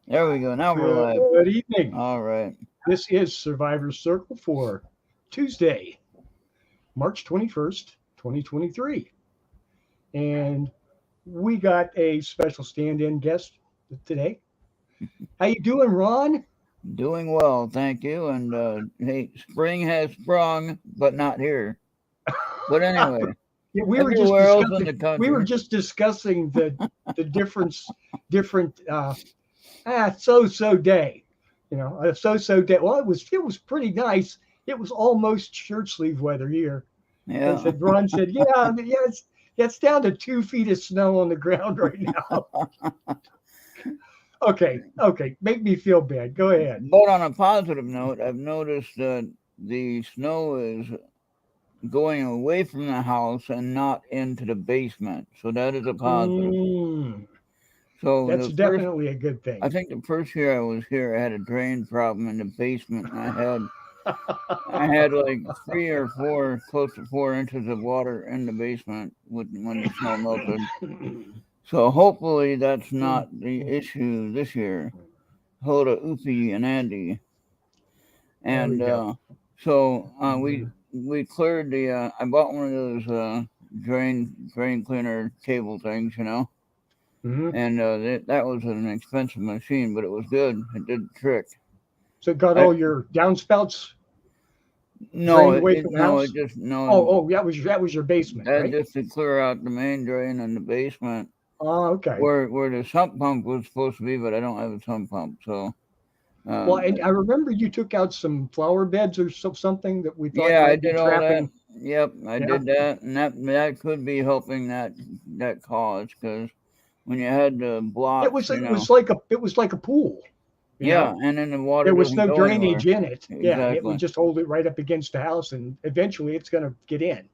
There we go. Now we're live. Good evening. All right. This is Survivor's Circle for Tuesday, March 21st, 2023. And we got a special stand-in guest today. How you doing, Ron? Doing well, thank you. And hey, spring has sprung, but not here. But anyway, Yeah, everywhere else in the we were country. just discussing the different so-so day. A so-so day. Well, it was pretty nice. It was almost shirt sleeve weather here. And Yeah. said Ron said, it's down to 2 feet of snow on the ground right now. Okay, make me feel bad. Go ahead. But on a positive note, I've noticed that the snow is going away from the house and not into the basement. So that is a positive. Mm, So that's definitely a good I thing. think the first year I was here, I had a drain problem in the basement, and I had like 3 or 4, close to 4 inches of water in the basement when the snow melted. So hopefully that's not the issue this year. Hoda, Upi, and Andy, There we and go. we cleared the. I bought one of those drain cleaner table things, Hmm. and that was an expensive machine, but it was good. It did the trick. So got I all your downspouts no, drained it, away it from the no, it house? just no. Oh, that was your basement, That right? just to clear out the main drain in the basement Oh, okay. where the sump pump was supposed to be, but I don't have a sump pump, so Well, um, and I remember you took out some flower beds or something that we thought yeah, I might be did all that. trapping. Yep, I Yeah. did that, and that could be helping that cause because when you had the It blocks, was it was like a pool, you yeah, know. and then the water There was doesn't no go drainage anywhere. in it. Yeah, and it would Exactly. just hold it right up against the house, and eventually it's going to get in.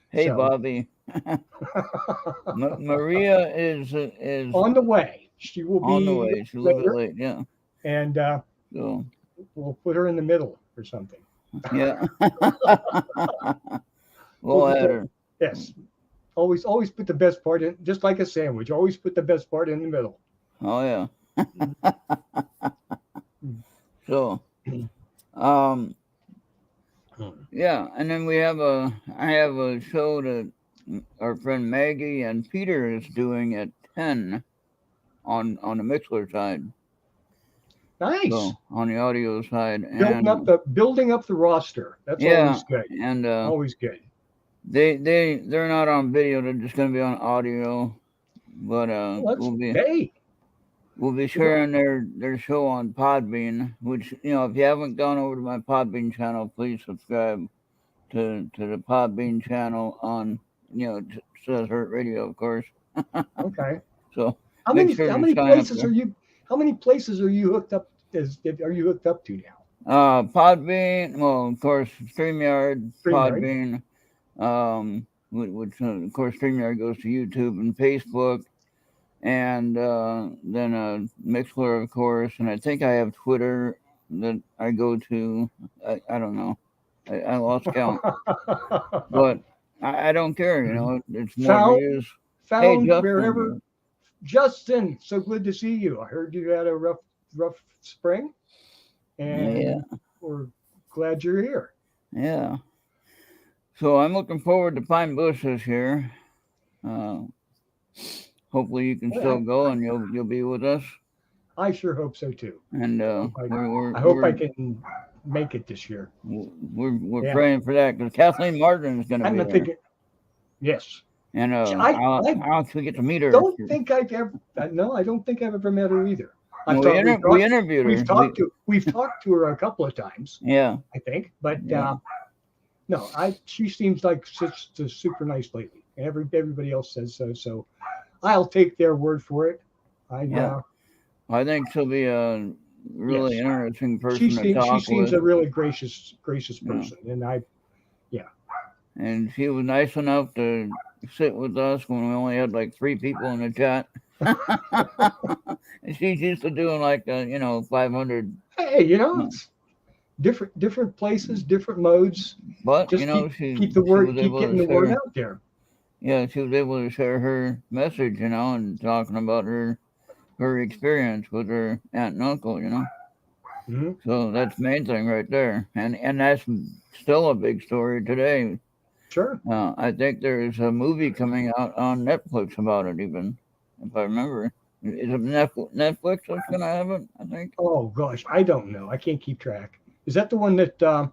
Hey, So Bobby, Maria is on the way, she will on the be way. She's a little bit later, late. Yeah, and so we'll put her in the middle or something. yeah, We'll we'll just add her. yes, always put the best part in, just like a sandwich. Always put the best part in the middle. Oh yeah. Mm, mm, So, um, mm. yeah, and then I have a show that our friend Maggie and Peter is doing at 10 on the Mixler side. Nice. So on the audio side, Building up the roster. That's yeah, always good. and Always good. they're not on video. They're just gonna be on audio. But Well, that's hey, we'll be you know, sharing their show on Podbean. Which if you haven't gone over to my Podbean channel, please subscribe to the Podbean channel on says Hurt Radio, of course. okay. So How make many sure how to many sign up places are there. you how many places are you hooked up to now? Podbean, well, of course, StreamYard, StreamYard. Podbean, which of course StreamYard goes to YouTube and Facebook, and then Mixler, of course, and I think I have Twitter that I go to. I don't know. I lost count, but I don't care. It's more found views. Hey, found wherever. Justin. Justin, so good to see you. I heard you had a rough spring, Yeah, and we're glad you're here. yeah. So I'm looking forward to Pine Bush this year. Uh, Hopefully you can Well, still go and you'll be with us. I sure hope so too. And I hope I, we're we're I hope I we're can make it this year. we're Yeah, praying for that because Kathleen Martin is going to I'm be not there, thinking. Yes, and I I'll actually get to meet her. don't think I've ever. No, I don't think I've ever met her either. I've No, thought we've we talked. interviewed We've her. talked to. We've talked to her a couple of times, Yeah, I think, but yeah, no, she seems like such a super nice lady. Everybody else says so. So I'll take their word for it. I yeah. I think she'll be a really Yes, interesting she person to seems she talk seems with. a really gracious Yeah, person, and I yeah. and she was nice enough to sit with us when we only had like 3 people in the chat. And she's used to doing like 500. Hey, it's different places, different modes. But Just she was keep able getting to the word share. out there. Yeah, she was able to share her message, and talking about her her experience with her aunt and uncle, you know. Mm-hmm. So that's the main thing right there, and that's still a big story today. Sure. I think there's a movie coming out on Netflix about it, even if I remember. Is it Netflix that's gonna have it? I think. Oh gosh, I don't know. I can't keep track. Is that the one that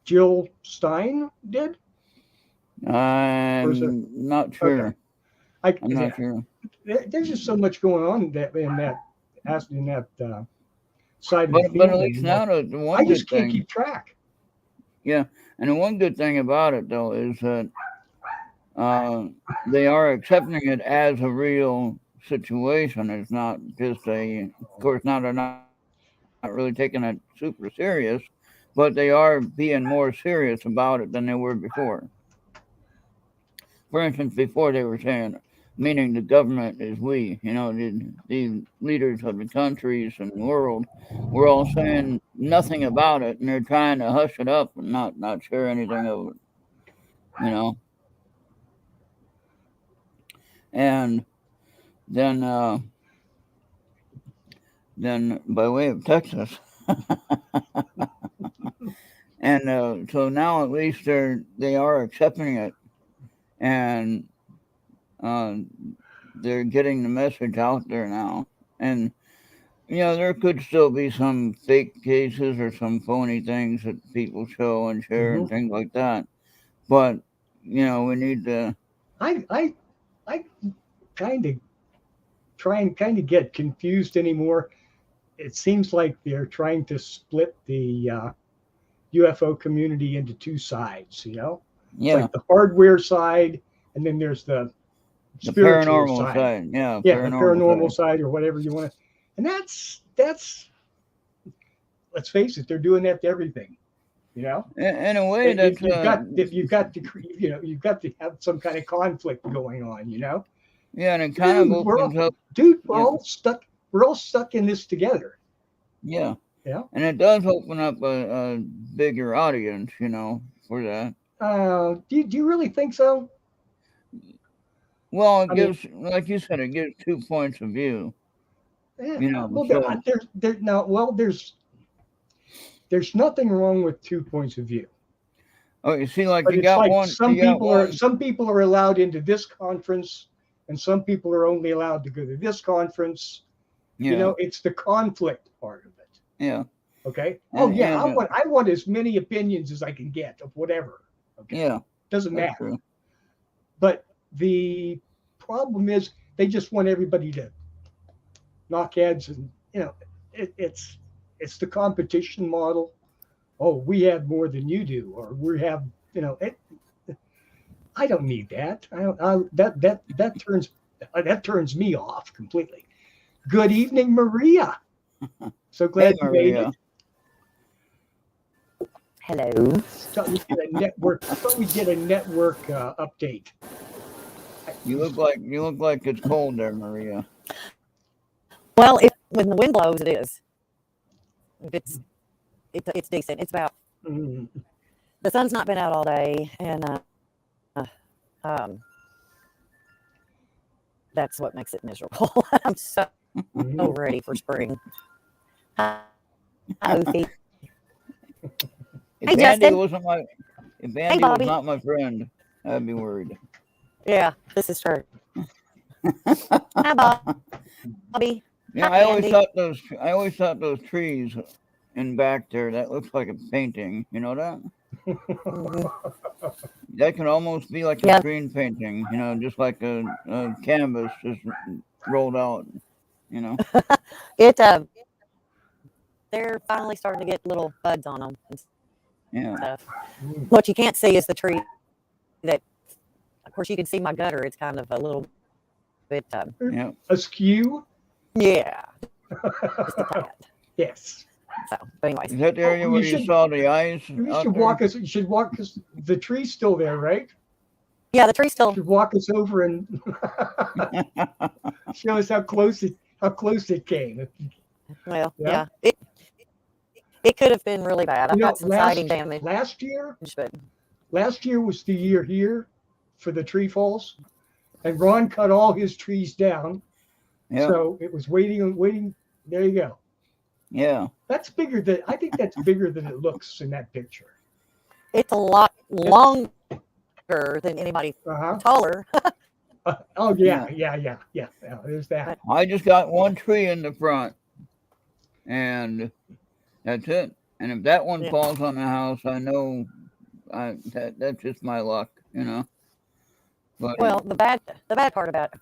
Jill Stein did? Or is it I'm not okay? sure. I I'm not sure. there's just so much going on in that side of the But at field least anymore. now the I one just good can't thing, keep track. yeah, and the one good thing about it though is that uh, they are accepting it as a real situation. It's not just of course, now they're not really taking it super serious, but they are being more serious about it than they were before. For instance, before they were saying, meaning the government is we, the leaders of the countries and the world, we're all saying nothing about it, and they're trying to hush it up and not share anything of it, you know. And then then by way of Texas, and so now at least they are accepting it, and uh, they're getting the message out there now, and there could still be some fake cases or some phony things that people show and share Hmm. and things like that. But we need to. I I kind of kind of get confused anymore. It seems like they're trying to split the UFO community into two sides. It's Yeah, like the hardware side, and then there's the the spiritual paranormal side. side. Yeah, Yeah, the paranormal paranormal side. side or whatever you want to. And that's let's face it, they're doing that to everything. You know, In a way, that's you've got to have some kind of conflict going on. yeah, and it kind of Dude, opens up. we're Yeah, all stuck. We're all stuck in this together. yeah, Yeah. and it does open up a bigger audience, for that. Do you really think so? Well, it I mean, gives, like you said, it gives 2 points of view. yeah. Well, So there now. Well, there's nothing wrong with 2 points of view, oh, you see, like but you it's got like one, you got one. some people are allowed into this conference, and some people are only allowed to go to this conference. Yeah, It's the conflict part of it. yeah, Okay. Oh and yeah, and I want as many opinions as I can get of whatever. Okay. yeah, Doesn't that's matter. true. But the problem is they just want everybody to knock heads, and it's the competition model. Oh, we have more than you do, or we have it. I don't need that. I don't. That turns me off completely. Good evening, Maria. So Hey, glad you made it. Maria, Hello. Thought we'd get a network. Thought we'd get a network update. you look like it's cold there, Maria. Well, if when the wind blows, it is. If it's decent. It's about Mm, the sun's not been out all day, and um, that's what makes it miserable. I'm so mhm. ready for spring. Hi, Oofy. If Hey, Andy Justin. wasn't my, if Hey, Andy was Bobby. not my friend, I'd be worried. Yeah, this is true. Hi, Bobby. Yeah, Hi, Andy. I always thought those trees in back there that looks like a painting. You know that? Mhm. That could almost be like a Yeah, screen painting. Just like a canvas just rolled out. You know? it. They're finally starting to get little buds on them and Yeah, stuff. Mm. What you can't see is the tree that. Of course, you can see my gutter. It's kind of a little bit. yeah. Askew. Yeah, just a tad. Yes. So, but anyways, Is that the Oh, area where you saw the ice you out should there? walk us. You should walk us. The tree's still there, right? yeah, the tree's You still. should walk us over and show us how close it came. Well, Yeah. yeah, it could have been really bad. I've got some siding Last damage, last year, but last year was the year here for the tree falls, and Ron cut all his trees down, Yeah. So it was waiting. There you go. Yeah. That's bigger than I think that's bigger than it looks in that picture. It's a lot longer than anybody Uh-huh. taller. Oh yeah. There's that. I just got one tree in the front, and that's it. And if that one Yeah. falls on the house, I know that's just my luck, you know. But Well, the bad part about it,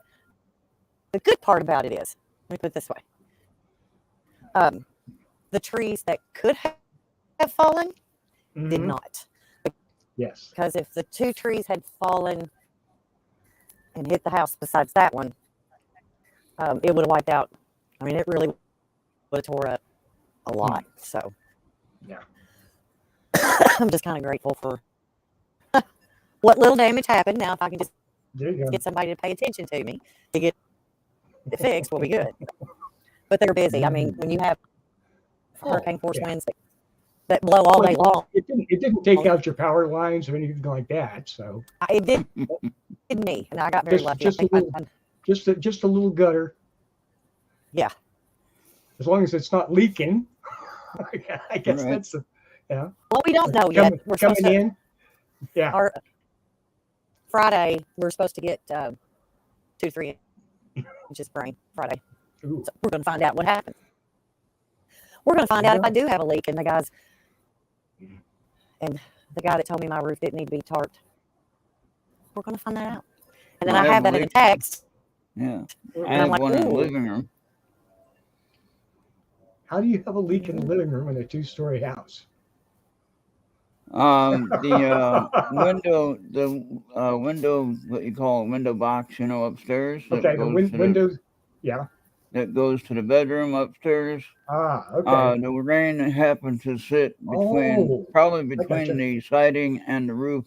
the good part about it is, let me put it this way: the trees that could have fallen did Mhm. not, Yes. because if the two trees had fallen and hit the house besides that one, it would have wiped out. I mean, it really would have tore up a lot. So Yeah. I'm just kind of grateful for what little damage happened. Now, if I can just There you go. get somebody to pay attention to me to get it fixed, we'll be good. But they're busy. I mean, when you have hurricane force winds that blow all day long, It didn't take out your power lines or anything like that. So it did me, and I got very lucky. just a little gutter. Yeah. As long as it's not leaking. I guess Right. that's yeah. Well, we don't know yet. We're supposed Coming to, in. Yeah. our Friday, we're supposed to get 2-3 inches of rain Friday. Ooh. So we're going to find out what happens. We're going to find out if I do have a leak, and the guy that told me my roof didn't need to be tarped. We're going to find that out. And then I I have have a that in a leak. text. yeah, I And I'm have like, one in the ooh. living room. How do you have a leak in the living room in a 2-story house? The window, what you call a window box, you know, upstairs that Okay, the goes to windows. Yeah. that goes to the bedroom upstairs. Okay. The rain happened to sit probably between gotcha. the siding and the roof.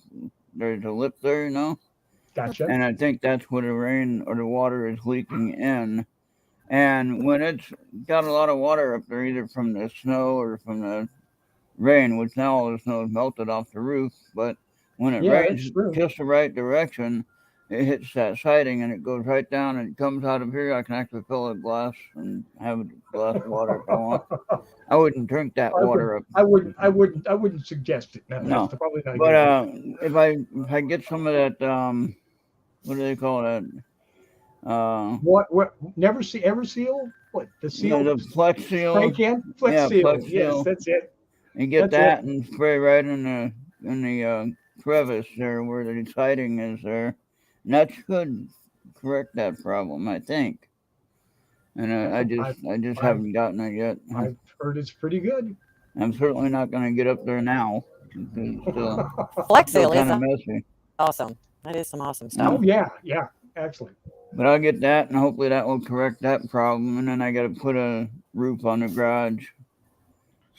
There's a lip there, you know, Gotcha. and I think that's where the rain or the water is leaking in. And when it's got a lot of water up there, either from the snow or from the rain, which now all the snow is melted off the roof, but when it Yeah, rains that's true. just the right direction, it hits that siding and it goes right down and it comes out of here. I can actually fill a glass and have a glass of water if I want. I wouldn't drink that water up. I wouldn't suggest it. No. That's probably not good. But if I get some of that what do they call that? What ever seal? What the seal? The Flex Seal. Spray can? Flex seal. Flex Yes, Seal. that's it. You get That's that and spray right in the crevice there where the siding is there, and that should correct that problem, I think. And I just haven't gotten it yet. I've heard it's pretty good. I'm certainly not going to get up there now. It's still Flex Seal kind is of messy. awesome. That is some awesome stuff. Oh yeah, excellent. But I'll get that, and hopefully that will correct that problem. And then I got to put a roof on the garage.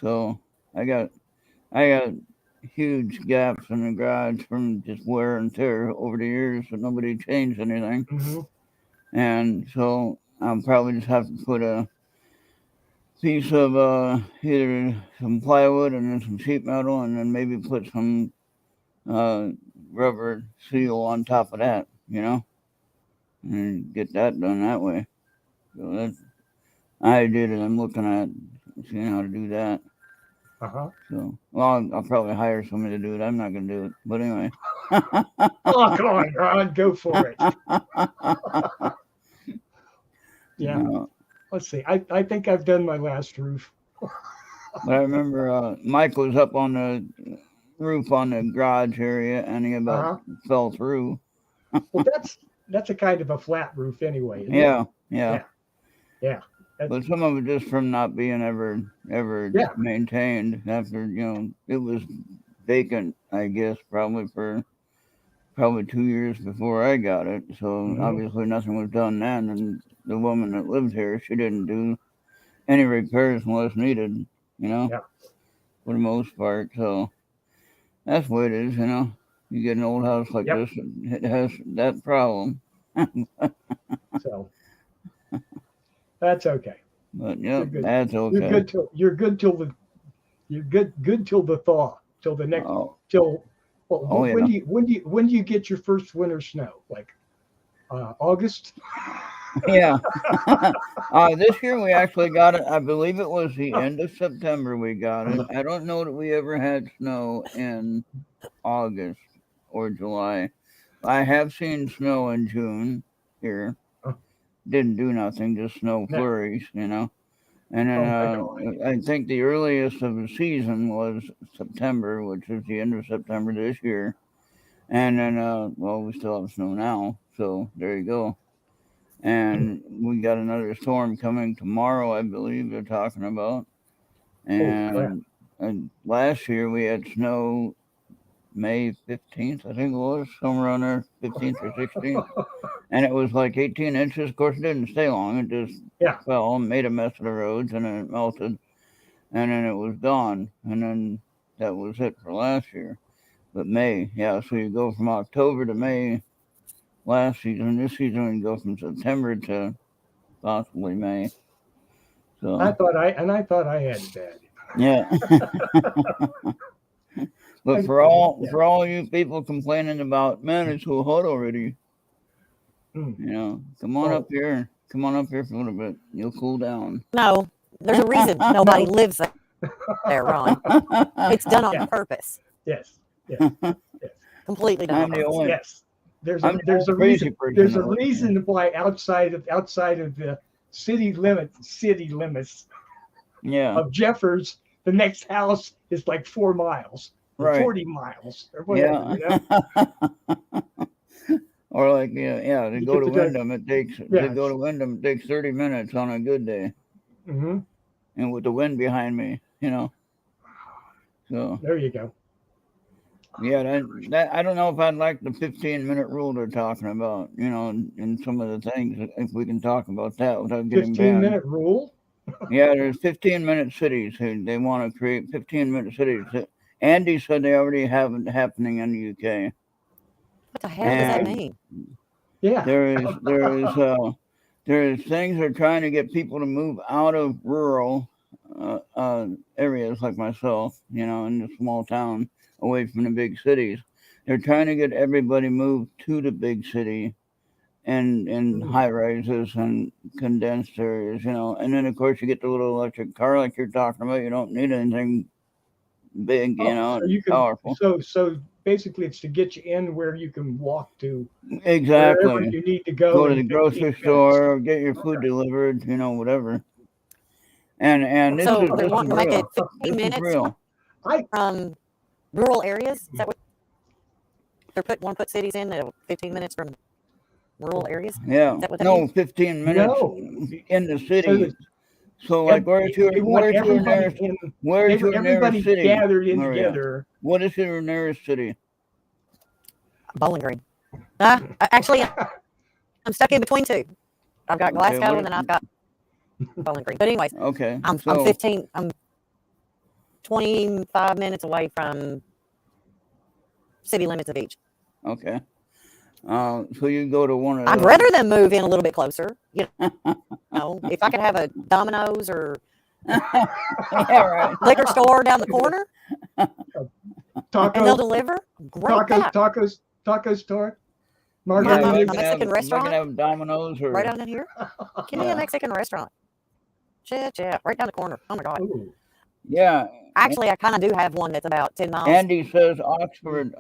So I got huge gaps in the garage from just wear and tear over the years, but nobody changed anything. Mm-hmm. And so I'll probably just have to put a piece of either some plywood and then some sheet metal, and then maybe put some rubber seal on top of that, you know, and get that done that way. So that's I did it. I'm looking at seeing how to do that. So, well, I'll probably hire somebody to do it. I'm not going to do it. But anyway. Oh, come on, Ron. Go for it. Yeah. No. Let's see. I think I've done my last roof. But I remember Mike was up on the roof on the garage area, and he about fell through. Well, that's a kind of a flat roof anyway. Isn't Yeah. Yeah. But some of it just from not being ever maintained. After it was vacant, I guess, probably 2 years before I got it. So obviously nothing was done then. And the woman that lived here, she didn't do any repairs unless needed. For the most part. So that's what it is. You get an old house like this, it has that problem. So. That's okay. But that's okay. You're good till the thaw, till the next when do you get your first winter snow? Like August? Yeah. This year we actually got it. I believe it was the end of September we got it. I don't know that we ever had snow in August or July. I have seen snow in June here. Didn't do nothing, just snow No. flurries, you know. And then Oh, my God. I think the earliest of the season was September, which is the end of September this year. And then, well, we still have snow now, so there you go. And we got another storm coming tomorrow, I believe they're talking about. Holy crap. And last year we had snow May 15th, I think it was, somewhere around there, 15th or 16th. And it was like 18 inches. Of course, it didn't stay long. It just Yeah. fell and made a mess of the roads, and then it melted. And then it was gone. And then that was it for last year. But May, yeah, so you go from October to May last season. This season you go from September to possibly May. So I thought I had it bad. yeah. But for all you people complaining about, man, it's so hot already. You know, come on up here. Come on up here for a little bit. You'll cool down. No, there's a reason nobody lives there, Ron. It's done on purpose. Yes. Completely done on purpose. Yes. There's I'm a crazy reason. person There's a that lives reason why outside of the city limits Yeah. of Jeffers, the next house is like 4 miles, or Right. 40 miles, or whatever. Yeah. You know? Or like to You go get to to drive- Wyndham, it takes Yeah. to go to Wyndham it takes 30 minutes on a good day, Mm-hmm. and with the wind behind me, you know. So There you go. yeah, that I don't know if I'd like the 15-minute rule they're talking about, you know, and some of the things if we can talk about that without getting banned. 15-minute rule. Yeah, there's 15-minute cities who they want to create 15-minute cities. Andy said they already have it happening in the UK. What the hell does that mean? Yeah. There is things they're trying to get people to move out of rural areas like myself, you know, in the small town away from the big cities. They're trying to get everybody moved to the big city and high rises and condensed areas, you know. And then of course you get the little electric car like you're talking about. You don't need anything big, you know, so you can, powerful. So basically, it's to get you in where you can walk to Exactly. wherever you need to go. Go to in the 15 grocery minutes. store or get your food delivered, you know, whatever. And this So is they're wanting to make it 15 This is minutes real. from rural areas? Is that what they're want to put cities in that are 15 minutes from rural areas? Yeah. Is that what that No, means? 15 minutes No. in the city. So Yeah, like where's your they want nearest everybody city? gathered in Maria? together. What is your nearest city? Bowling Green. Actually, I'm stuck in between two. I've got Glasgow and then I've got Bowling Green. But anyways, Okay. I'm 25 minutes away from city limits of each. Okay. So you go to one of I'd those. rather them move in a little bit closer. You know, if I could have a Domino's or Yeah, right. liquor store down the corner and they'll Taco deliver, great. taco store. Yeah, Margaritas. a Mexican restaurant. I can have Domino's or Right down in here. Give me a Mexican restaurant. Yeah, right down the corner. Oh my God. Ooh. yeah. Actually, I kind of do have one that's about 10 miles. Andy says Oxford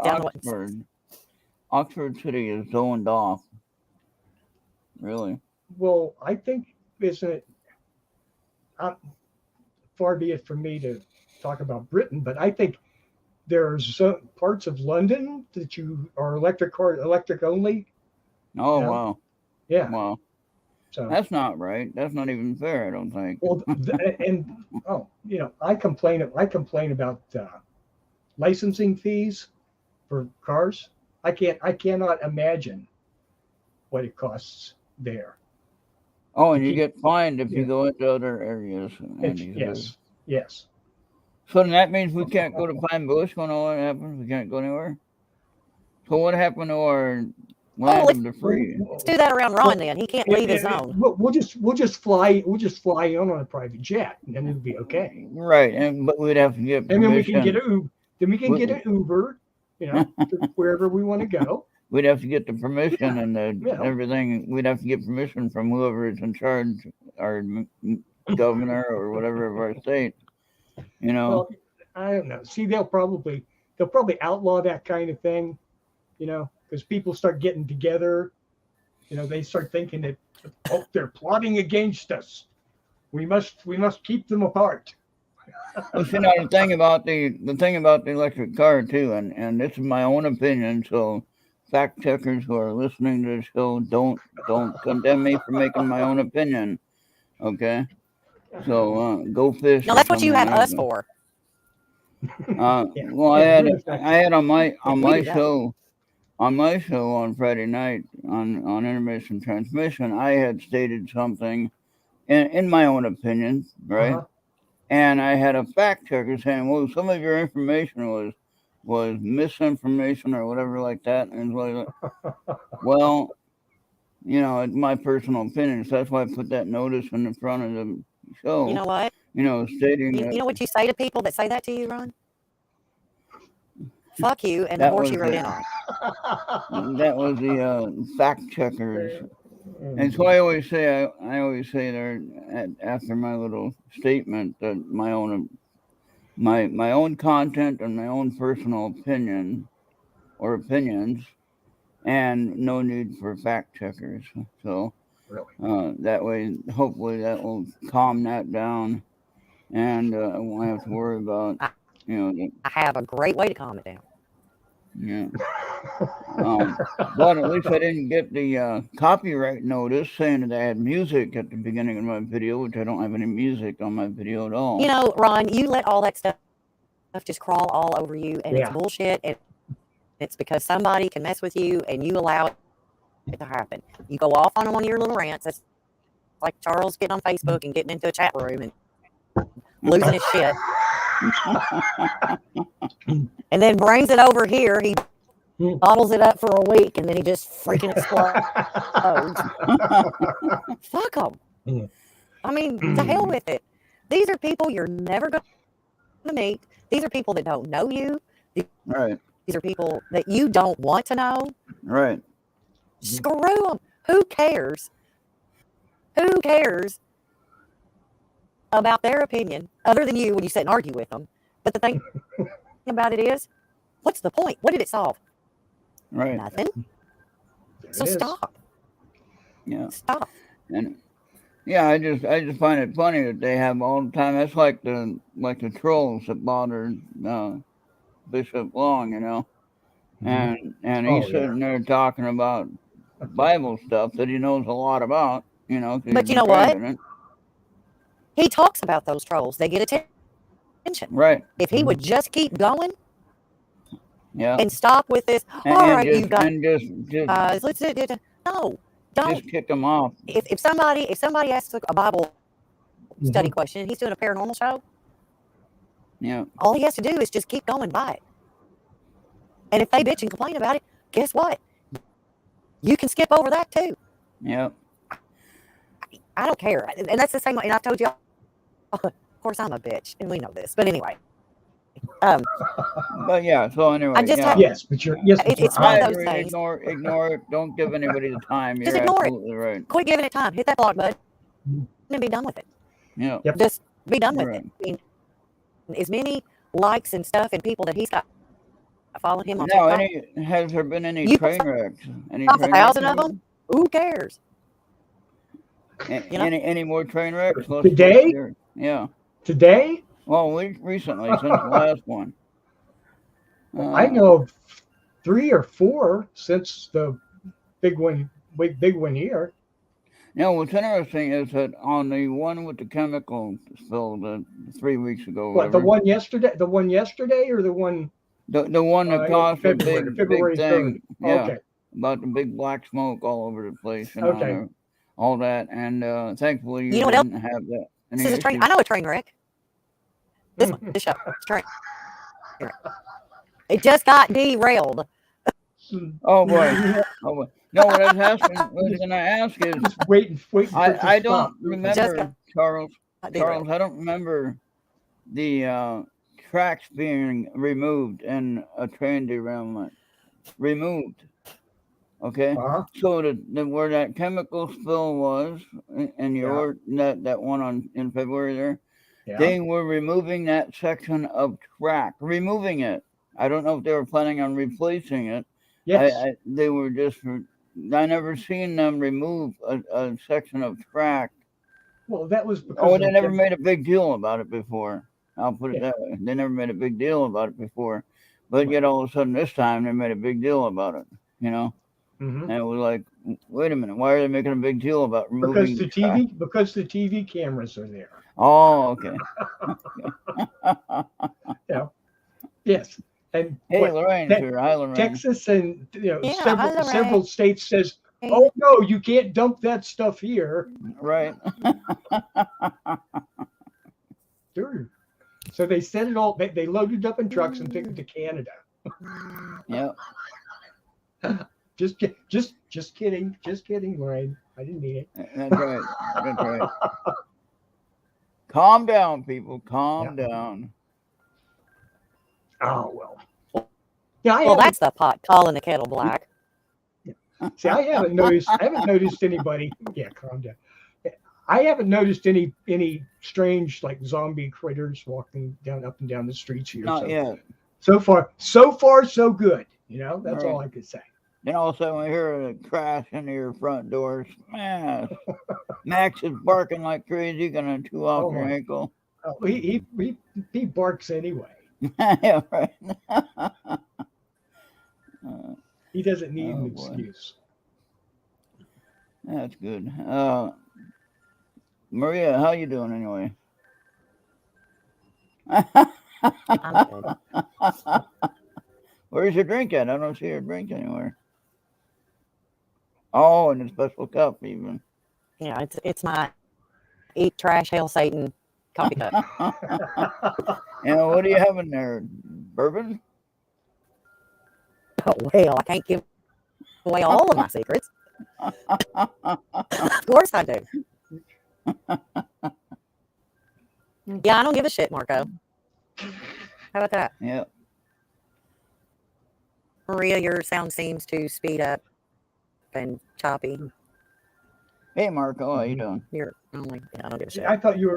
City is zoned off. Really? Well, I think far be it from me to talk about Britain, but I think there's some parts of London that you are electric only. Oh, Yeah. wow. Yeah. Wow. So That's not right. That's not even fair, I don't think. well, I complain about licensing fees for cars. I cannot imagine what it costs there. Oh, and you get fined if you go into other areas. Andy says. Yes. So then that means we can't go to Pine Bush when all that happens? We can't go anywhere? So what happened to our land of the free? Let's do that around Ron then. He can't leave his zone. We'll just fly in on a private jet, and then it'll be okay. Right, but we'd have to get permission. And then we can get an Uber, you know, to wherever we want to go. we'd have to get the permission and Yeah. everything. We'd have to get permission from whoever is in charge, our governor or whatever of our state. You know. Well, I don't know. See, they'll probably outlaw that kind of thing, because people start getting together. They start thinking that, oh, they're plotting against us. We must keep them apart. Well, see, now the thing about the electric car too, and this is my own opinion. So, fact checkers who are listening to the show, don't condemn me for making my own opinion. Okay, so go fish. No, or that's what you something have like us that. for. Well, I had on my We do that. show on Friday night on intermission transmission. I had stated something in my own opinion, right? Uh-huh. And I had a fact checker saying, "Well, some of your information was misinformation or whatever like that." And it's like, well, it's my personal opinion. So that's why I put that notice in the front of the show. You know what? Stating You that know what you say to people that say that to you, Ron? Fuck you and the that horse was you rode in the on. that was the fact checkers. And so I always say there after my little statement that my own content and my own personal opinion or opinions, and no need for fact checkers. So Really? that way, hopefully, that will calm that down, and I won't have to worry about I have a great way to calm it down. Yeah. But at least I didn't get the copyright notice saying that I had music at the beginning of my video, which I don't have any music on my video at all. Ron, you let all that stuff just crawl all over you, and it's bullshit. And it's because somebody can mess with you, and you allow it to happen. You go off on one of your little rants. That's like Charles getting on Facebook and getting into a chat room and losing his shit. And then brings it over here. He bottles it up for a week, and then he just freaking explodes. Fuck them. I mean, to hell with it. These are people you're never going to meet. These are people that don't know you. Right. These are people that you don't want to know. Right. Screw them. Who cares? Who cares about their opinion other than you when you sit and argue with them? But the thing about it is, what's the point? What did it solve? Right. Nothing. So stop. Yeah. Stop. And yeah, I just find it funny that they have all the time. That's like the trolls that bothered Bishop Long, and he's sitting there talking about Bible stuff that he knows a lot about, But you know what? He talks about those trolls. They get attention. Right. If he would just keep going, and stop with this. And, all and right, just, you guys. And just Let's no, don't. Just kick them off. If somebody asks a Bible study question, and he's doing a paranormal show. Yeah. All he has to do is just keep going by it. And if they bitch and complain about it, guess what? You can skip over that too. Yeah. I don't care. And that's the same way. And I've told you, of course, I'm a bitch, and we know this. But anyway. But yeah, so anyway. I just yes, but you're it's one of those things. Ignore it. Don't give anybody the time. Just You're ignore absolutely right. Quit giving it time. Hit that block button and be done with it. Yeah. Yep. Just be done with it. I mean, as many likes and stuff and people that he's got following him on TikTok. Has there been any train wrecks? Any 1,000 of them? Who cares? Any more train wrecks? Today? Yeah. Today? Well, recently, since the last one. I know of 3 or 4 since the big one here. What's interesting is that on the one with the chemical spill 3 weeks ago. What, the one yesterday? The one yesterday or the one? The one that caused a big thing. 3rd. Yeah. Okay. About the big black smoke all over the place. And okay. All that. And thankfully you didn't have that. This is a train. I know a train wreck. This one. This show. It's a train. It just got derailed. Oh boy. Oh boy. No, what I was going to ask is, wait. I don't remember, Charles. I don't remember the tracks being removed in a train derailment. Removed. Okay, Uh-huh. so where that chemical spill was, and Yeah. that one in February there, Yeah. they were removing that section of track, removing it. I don't know if they were planning on replacing it. Yes. They were just. I never seen them remove a section of track. Well, that was because Oh, of they the never made a big deal about it before. I'll put it yeah. that way. They never made a big deal about it before, but Right. yet all of a sudden this time they made a big deal about it. You know. Mm-hmm. And it was like, wait a minute, why are they making a big deal about Because removing the the track? TV cameras are there. Oh, okay. Yeah. Yes. And Hey, what Lorraine's here. Hi, Lorraine. Texas and Yeah, hi, several Lorraine. states says, oh no, you can't dump that stuff here. Right. Sure. So they sent it all. They loaded up in trucks and took it to Canada. Yep. Just kidding, Lorraine. I didn't mean it. That's right. That's right. Calm down, people. Calm down. Oh well. Yeah, Well, that's the pot calling the kettle black. See, I haven't noticed anybody. Yeah, calm down. I haven't noticed any strange like zombie critters walking up and down the streets here. Not yet. So far, so good. You know, that's all I could say. Then all of a sudden we hear a crash into your front door. Smash. Max is barking like crazy, gonna chew off your ankle. Oh, he barks anyway. Yeah, right. He doesn't need an excuse. That's good. Maria, how you doing anyway? I'm good. Where's your drink at? I don't see your drink anywhere. Oh, in a special cup even. Yeah, it's my eat trash, hail Satan coffee cup. And what are you having there? Bourbon? Oh, well, I can't give away all of my secrets. Of course I do. Yeah, I don't give a shit, Marco. How about that? Yep. Maria, your sound seems to speed up and choppy. Hey, Marco, how you doing? You're only. Yeah, I don't give a shit. I thought you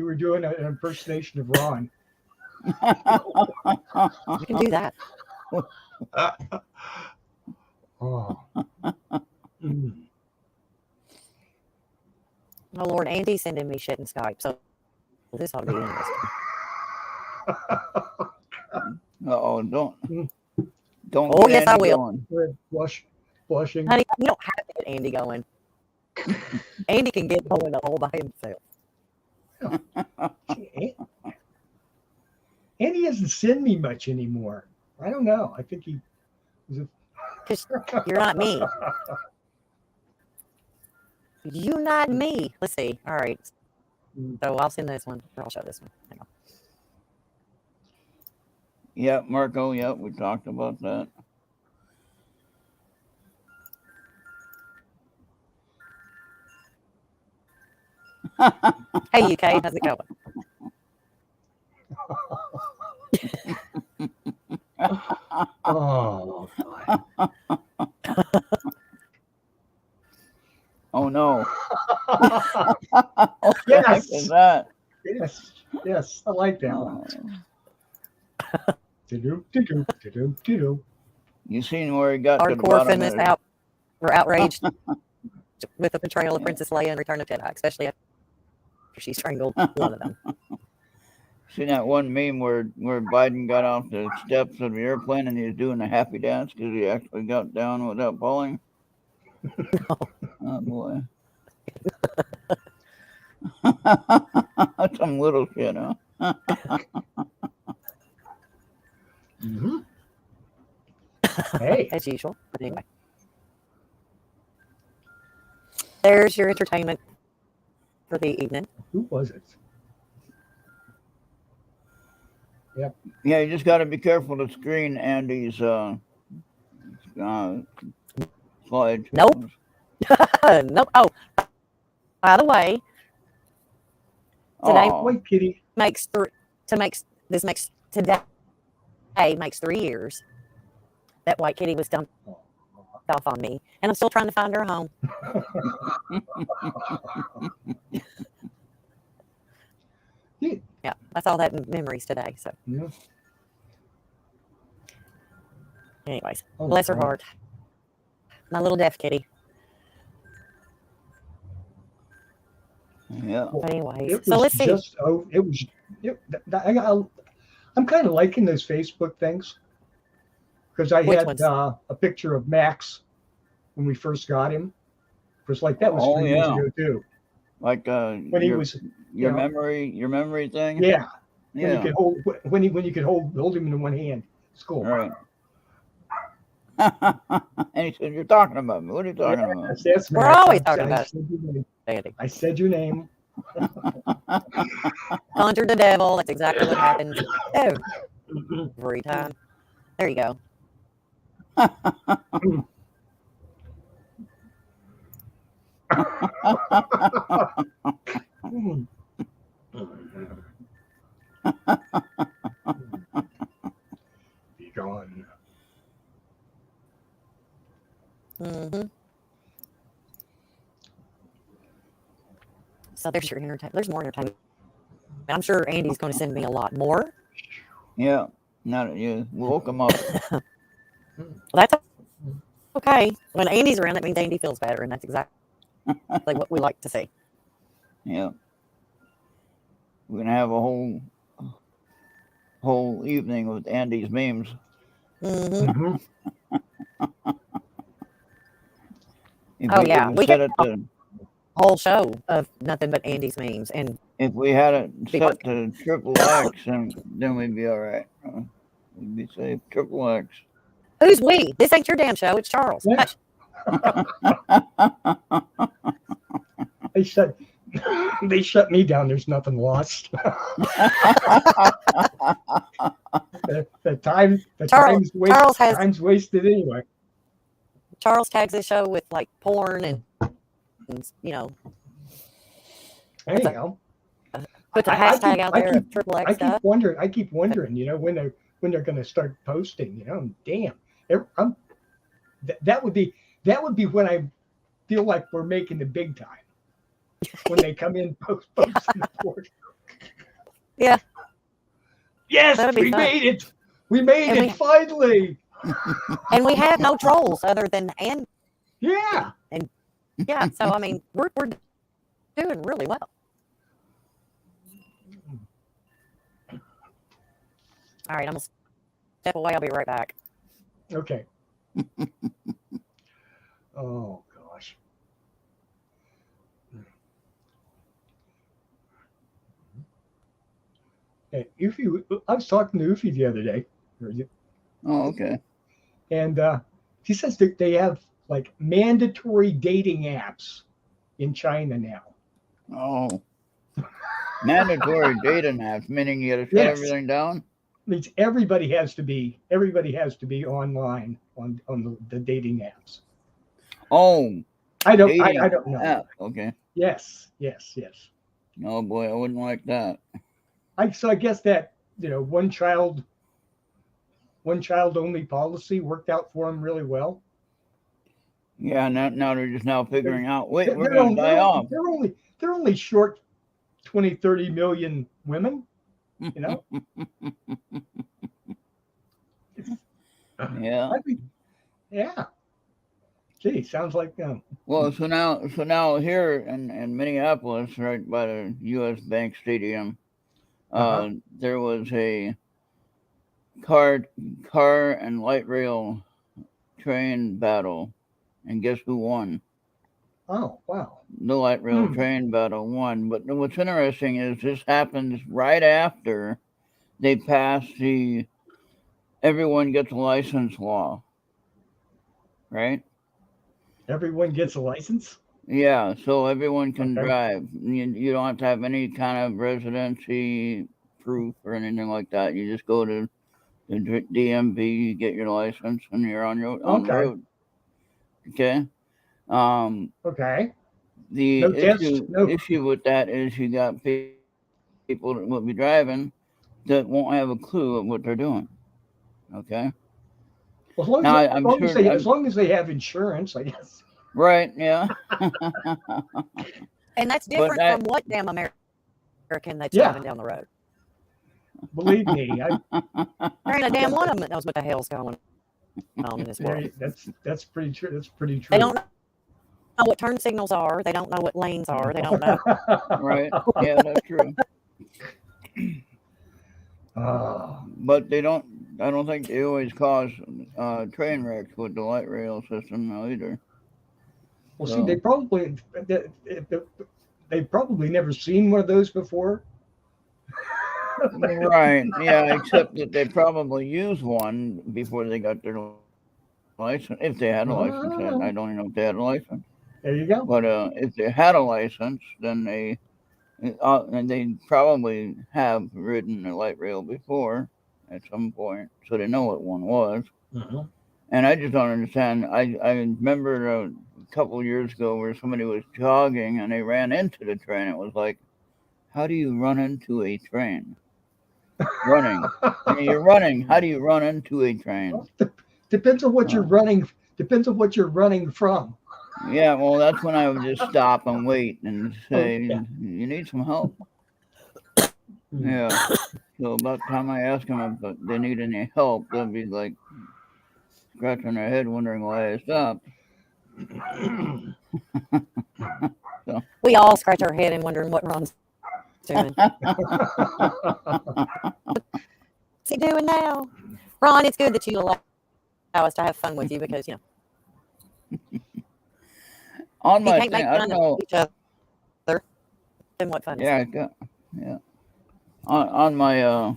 were doing an impersonation of Ron. You can do that. Oh. Mm. Oh Lord, Andy's sending me shit in Skype, so this ought to be interesting. Don't. Oh yes, I will. Going. Blushing. Honey, you don't have to get Andy going. Andy can get going all by himself. Andy doesn't send me much anymore. I don't know. I think he was Because you're not me. You not me. Let's see. All right. So I'll send this one. Or I'll show this one. Hang on. Yep, Marco. Yep, we talked about that. Hey, UK, how's it going? Oh, Oh no. Yes. What is that? Yes, I like that one. You seen where he got to the Hardcore bottom feminists of it? out were outraged with the portrayal of Princess Leia in Return of Jedi, especially after she strangled one of them. Seen that one meme where Biden got off the steps of the airplane and he was doing a happy dance because he actually got down without falling? No. Oh boy. That's some little shit, huh? Mm-hmm. Hey. As usual. But anyway. There's your entertainment for the evening. Who was it? Yep. Yeah, you just got to be careful to screen Andy's slide. Nope. Nope. Oh, by the way, today Wait, Kitty. today makes 3 years that White Kitty was dumped off on me, and I'm still trying to find her a home. Yeah, that's all that memories today. So, Yeah. anyways, Oh, bless her God. heart. My little deaf kitty. Yeah. But anyways, It so was let's see. just I'm kind of liking those Facebook things because I Which had ones? a picture of Max when we first got him. It was like that was Oh 3 years yeah. ago too. Like When he was, your know, memory thing. yeah, when you Yeah. could hold when you could hold him in one hand. It's cool. All right. And he said, "You're talking about me. What are you talking about?" That's We're Max. always talking about said your name. Andy. I said your name. Conjured the devil. That's exactly what happens every time. There you go. Be gone. Mm-hmm. So there's your entertainment. There's more entertainment. I'm sure Andy's going to send me a lot more. Yeah. Now that you woke him up. Well, that's okay. When Andy's around, that means Andy feels better, and that's exactly what we like to see. Yeah. We're gonna have a whole evening with Andy's memes. Mm-hmm. If Oh we, yeah, if we set could it to whole show of nothing but Andy's memes, and if we had it Be set to XXX, then we'd be all right. We'd be safe. XXX. who's we? This ain't your damn show. It's Charles. Yeah. Hush. They shut me down. There's nothing lost. the Charles has time's wasted anyway. Charles tags this show with like porn and you know Anyhow, puts a hashtag out there of triple X stuff. I keep wondering, when they're going to start posting. Damn, that would be when I feel like we're making the big time. When they come in posting the board. Yeah. Yes, we fun. made it. We made it finally. And we have no trolls other than Yeah. And yeah, so I mean we're doing really well. All right, I'm gonna step away. I'll be right back. Okay. Oh gosh. Hey, I was talking to Ufi the other day. Oh, okay. And he says that they have like mandatory dating apps in China now. Oh. Mandatory dating apps, meaning you got to shut everything down? Means everybody has to be online on the dating apps. Oh. I don't know. App. Okay. Yes. Oh boy, I wouldn't like that. So I guess that one child only policy worked out for them really well. Yeah, now they're just now figuring out. Wait, we're They're going to die off. They're only short 20-30 million women. Yeah. Yeah. Gee, sounds like Well, so now here in Minneapolis, right by the U.S. Bank Stadium, there was a car and light rail train battle, and guess who won? Oh, wow. The light rail train battle won. But what's interesting is this happens right after they pass the everyone gets a license law, right? Everyone gets a license? Yeah, so everyone can drive. You don't have to have any kind of residency proof or anything like that. You just go to the DMV, you get your license, and you're on the road. Okay. Okay. The issue with that is you got people that will be driving that won't have a clue of what they're doing. Okay. Well, Now, I'm sure. as long as they have insurance, I guess. Right? Yeah. And that's different from what damn American that's driving down the road. Believe me, There ain't a damn one of them that knows what the hell's going on in this world. that's pretty true. That's pretty true. They don't know what turn signals are. They don't know what lanes are. They don't know. Right. Yeah, that's true. But they don't. I don't think they always cause train wrecks with the light rail system now either. Well, see, they've probably never seen one of those before. Right. Yeah, except that they probably used one before they got their license. If they had a license, I don't even know if they had a license. There you go. But if they had a license, then and they probably have ridden a light rail before at some point, so they know what one was. And I just don't understand. I remember a couple of years ago where somebody was jogging and they ran into the train. It was like, how do you run into a train? Running. I mean, you're running. How do you run into a train? Depends on what you're running. Depends on what you're running from. Yeah, well, that's when I would just stop and wait and say, you need some help. Yeah. So about the time I ask them if they need any help, they'll be like scratching their head wondering why I stopped. So. We all scratch our head and wondering what Ron's doing. What's he doing now? Ron, it's good that you allow us to have fun with you because, on my can't thing, make I fun don't know. of each other. Then what fun is it? Yeah. On my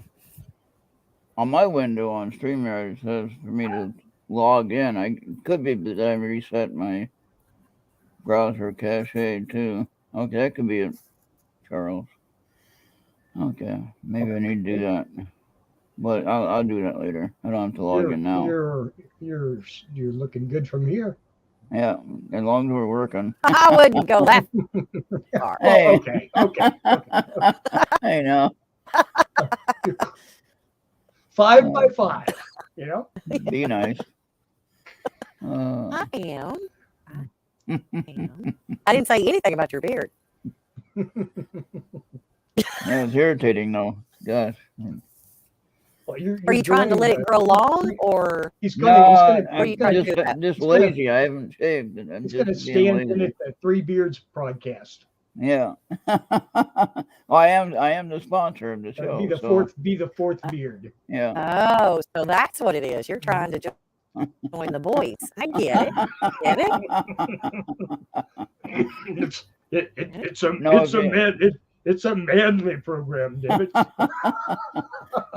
window on StreamYard, it says for me to log in. It could be that I reset my browser cache too. Okay, that could be it, Charles. Okay, maybe I need to do that, but I'll do that later. I don't have to log in now. You're looking good from here. Yeah, as long as we're working. I wouldn't go that far. Hey. Okay. Hey, now. 5 by 5, Be nice. I am. I didn't say anything about your beard. Yeah, it's irritating though. Gosh. Well, you're Are you trying to let it grow long, or he's I'm just lazy. I haven't shaved. He's going to stand in it at Three Beards podcast. Yeah. I am the sponsor of the show. Be the fourth beard. Yeah. Oh, so that's what it is. You're trying to join the boys. I get it. It's a manly program, David.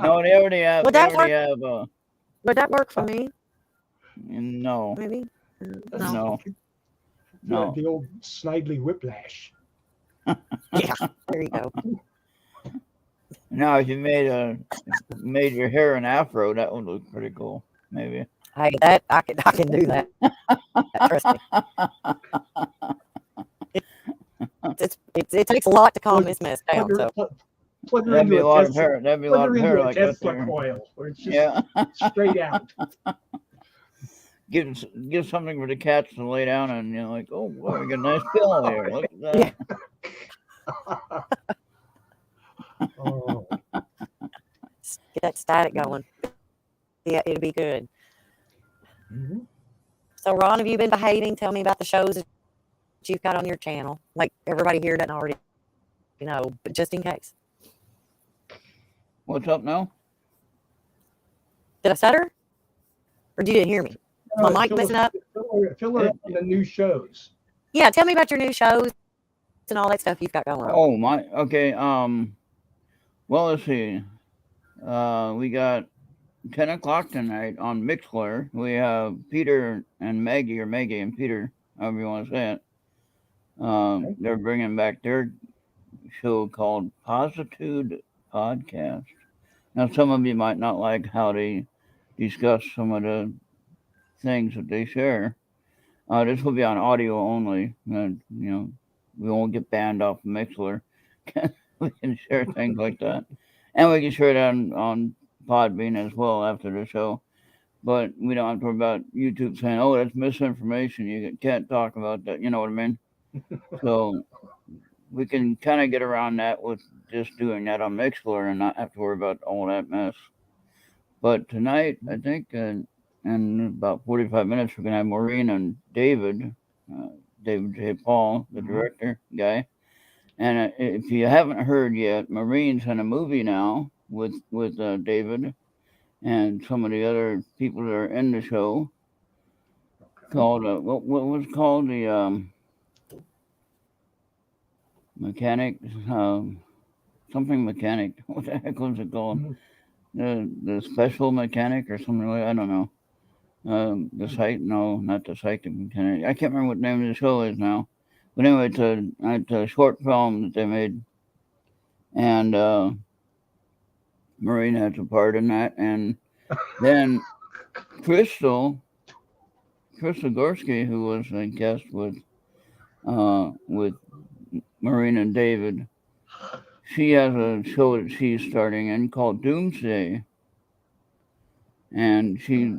No, they already have. Would that work for me? No. Maybe. No. The old Snidely whiplash. Yeah, there you go. Now, if you made your hair an afro, that would look pretty cool. Maybe. Hey, that I can do that. Trust me. It takes a lot to calm this mess down. That'd be a lot of hair. That'd be a lot of hair like that. Coil, where it's just straight out. Give something for the cats to lay down and like, oh boy, we got a nice pillow here. Look at that. Oh. Get that static going. Yeah, it'll be good. Mm-hmm. So, Ron, have you been behaving? Tell me about the shows that you've got on your channel. Like everybody here doesn't already know, but just in case. What's up now? Did I stutter? Or you didn't hear me? My mic messing up? Fill her on the new shows. Yeah, tell me about your new shows and all that stuff you've got going on. Oh, my. Okay. Well, let's see. We got 10 o'clock tonight on Mixler. We have Peter and Maggie, or Maggie and Peter, however you want to say it. They're bringing back their show called Positude Podcast. Now, some of you might not like how they discuss some of the things that they share. This will be on audio only. We won't get banned off Mixler. We can share things like that. And we can share it on Podbean as well after the show. but we don't have to worry about YouTube saying, "Oh, that's misinformation. You can't talk about that." You know what I mean? So we can kind of get around that with just doing that on Mixlr and not have to worry about all that mess. But tonight, I think, in about 45 minutes, we're gonna have Maureen and David, David J. Paul, the director guy. And if you haven't heard yet, Marine's in a movie now with David and some of the other people that are in the show called what was it called the mechanic something mechanic. What the heck was it called? The special mechanic or something like I don't know. The site? No, not the psychic mechanic. I can't remember what the name of the show is now. But anyway, it's a short film that they made, and Marine has a part in that, and then Crystal Gorski, who was a guest with Marine and David, she has a show that she's starting in called Doomsday, and she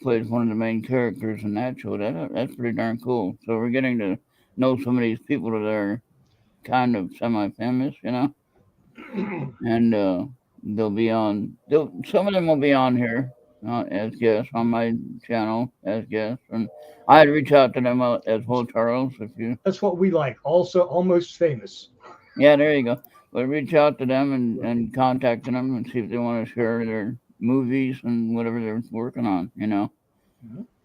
plays one of the main characters in that show. That's pretty darn cool. So we're getting to know some of these people that are kind of semi-famous, you know, and they'll be on. Some of them will be on here as guests on my channel as guests, and I'd reach out to them as well, Charles. If you, That's what we like. Also, almost famous. yeah, there you go. But reach out to them and contact them and see if they want to share their movies and whatever they're working on, you know.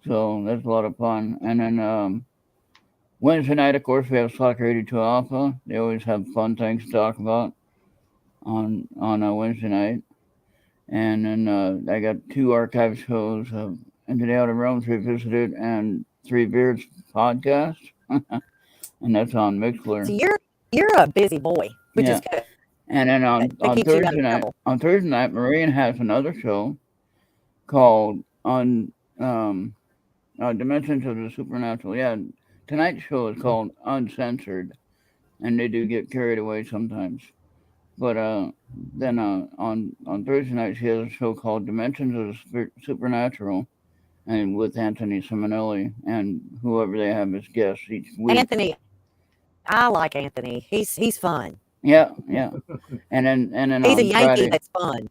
So that's a lot of fun. And then Wednesday night, of course, we have Soccer 82 Alpha. They always have fun things to talk about on a Wednesday night. And then I got 2 archive shows of Into the Outer Realms Revisited and Three Beards podcast. And that's on Mixlr. So you're a busy boy, which is good. And then on Thursday night, Marian has another show called on Dimensions of the Supernatural. Yeah, tonight's show is called Uncensored, and they do get carried away sometimes. But then on Thursday night, she has a show called Dimensions of the Supernatural, and with Anthony Simonelli and whoever they have as guests each week. Anthony, I like Anthony. He's fun. Yeah. And then He's on a Yankee Friday, that's fun.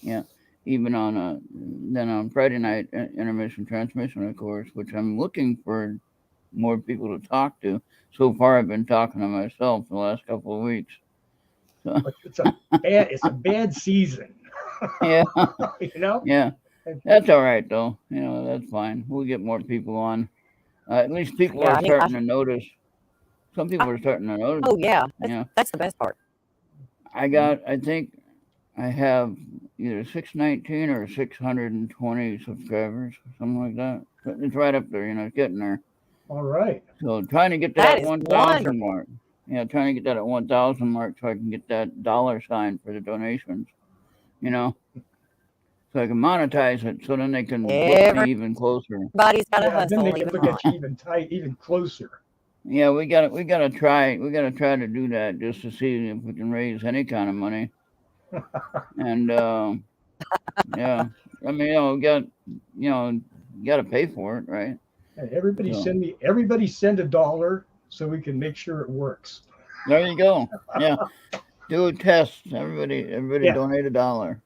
yeah. Even on then on Friday night, intermission transmission, of course, which I'm looking for more people to talk to. So far, I've been talking to myself the last couple of weeks. So. But it's a bad season. Yeah. You know. Yeah. That's all right though. You know, that's fine. We'll get more people on. At least people are starting to notice. Some people are starting to notice. Oh yeah, that's the best part. I think I have either 619 or 620 subscribers, something like that. It's right up there, you know, it's getting there. All right. So trying to get that 1,000 mark. Yeah, trying to get that at 1,000 mark so I can get that $sign for the donations, you know, so I can monetize it. So then they can look me even closer. Everybody's got a hustle. Then they can look at you even closer. Yeah, we gotta try to do that just to see if we can raise any kind of money. And yeah, I mean, you got to pay for it, right? And everybody send $1 so we can make sure it works. There you go. Yeah, do a test. Everybody donate $1.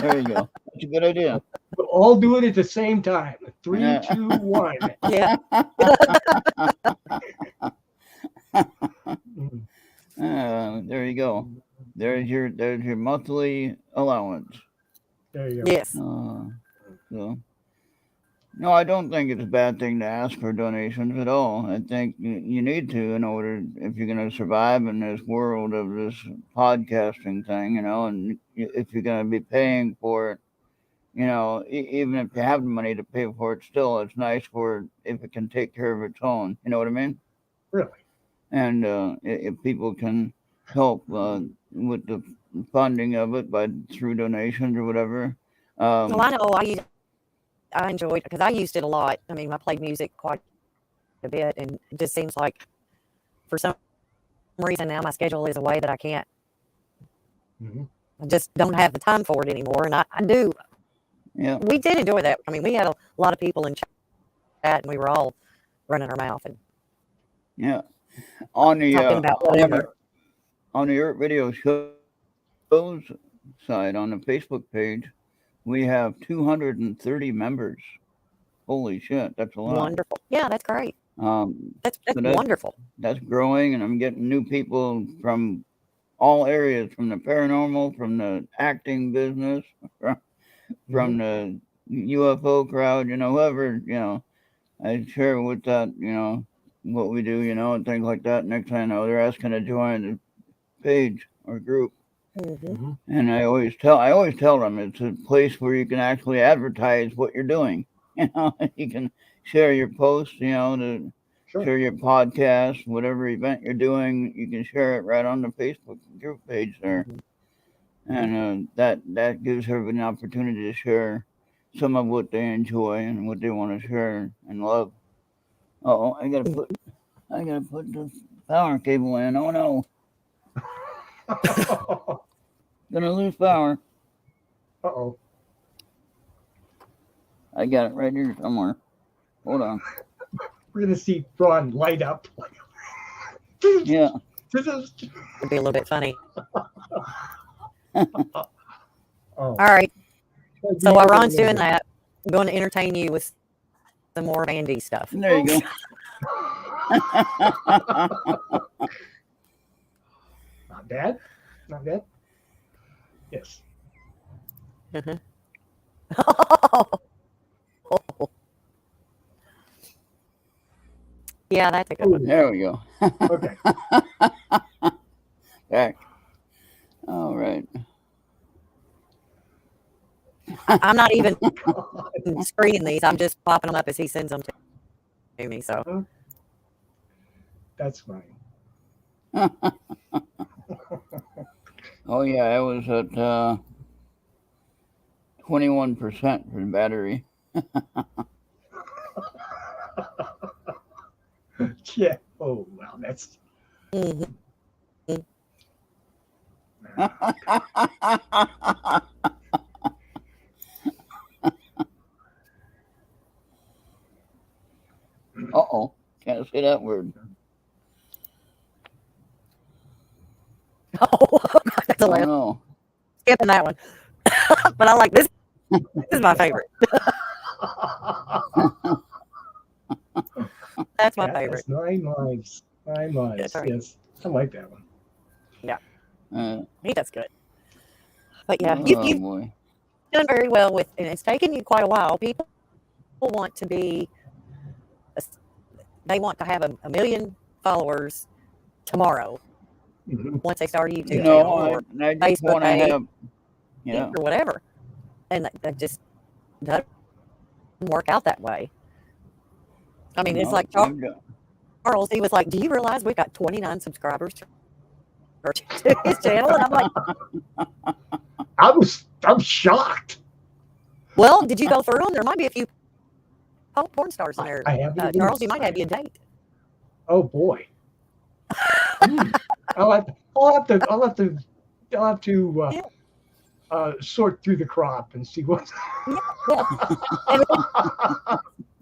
There you go. That's a good idea. We'll all do it at the same time. 3, 2, 1. Yeah. There you go. There's your monthly allowance. There you go. Yes. So, no, I don't think it's a bad thing to ask for donations at all. I think you need to in order if you're going to survive in this world of this podcasting thing, you know, and if you're going to be paying for it, you know, even if you have the money to pay for it, still it's nice if it can take care of its own. You know what I mean? Really. And if people can help with the funding of it through donations or whatever. Well, I know I enjoyed because I used it a lot. I mean, I played music quite a bit, and it just seems like for some reason now my schedule is a way that I can't. I just don't have the time for it anymore, and I do Yeah. We did enjoy that. I mean, we had a lot of people in chat, and we were all running our mouth and Yeah. On the talking about whatever. on the Earth Video shows side on the Facebook page, we have 230 members. Holy shit, that's a lot. Wonderful. Yeah, that's great. That's So wonderful. That's growing, and I'm getting new people from all areas, from the paranormal, from the acting business, from the UFO crowd, whoever, I share with that, what we do, and things like that. Next thing I know, they're asking to join the page or group. Mm-hmm. And I always tell them it's a place where you can actually advertise what you're doing. You can share your posts, to share your podcast, whatever event you're doing, you can share it right on the Facebook group page there. And that gives everybody an opportunity to share some of what they enjoy and what they want to share and love. Oh, I gotta put the power cable in. Oh no. Gonna lose power. Uh-oh. I got it right here somewhere. Hold on. We're going to see Ron light up. Yeah. It'd be a little bit funny. Oh. All right. So while Ron's doing that, I'm going to entertain you with some more Andy stuff. There you go. Not bad. Not bad. Yes. Mm-hmm. Yeah, that's a good one. There we go. Okay. Back. All right. I'm not even screening these. I'm just popping them up as he sends them to me. So that's fine. Oh yeah, I was at 21% for the battery. Yeah. Oh wow, that's. mm-hmm. Uh-oh. Can't say that word. Oh, that's a laugh. No. Skipping that one. But I like this. This is my favorite. That's my favorite. That's 9 lives. 9 lives. That's right. Yes. I like that one. Yeah. He does good. But yeah, Oh, you've boy. done very well with, and it's taken you quite a while. People want to be, they want to have a million followers tomorrow. Mm-hmm. Once they start a YouTube channel or I just Facebook want to page, have, or whatever, and that just doesn't work out that way. I mean, it's like Charles. He was like, "Do you realize we've got 29 subscribers to his channel?" And I'm like, I'm shocked. "Well, did you go through them? There might be a few porn stars in there." I haven't. Charles, you might have you a date. Oh boy. I'll have to sort through the crop and see what's.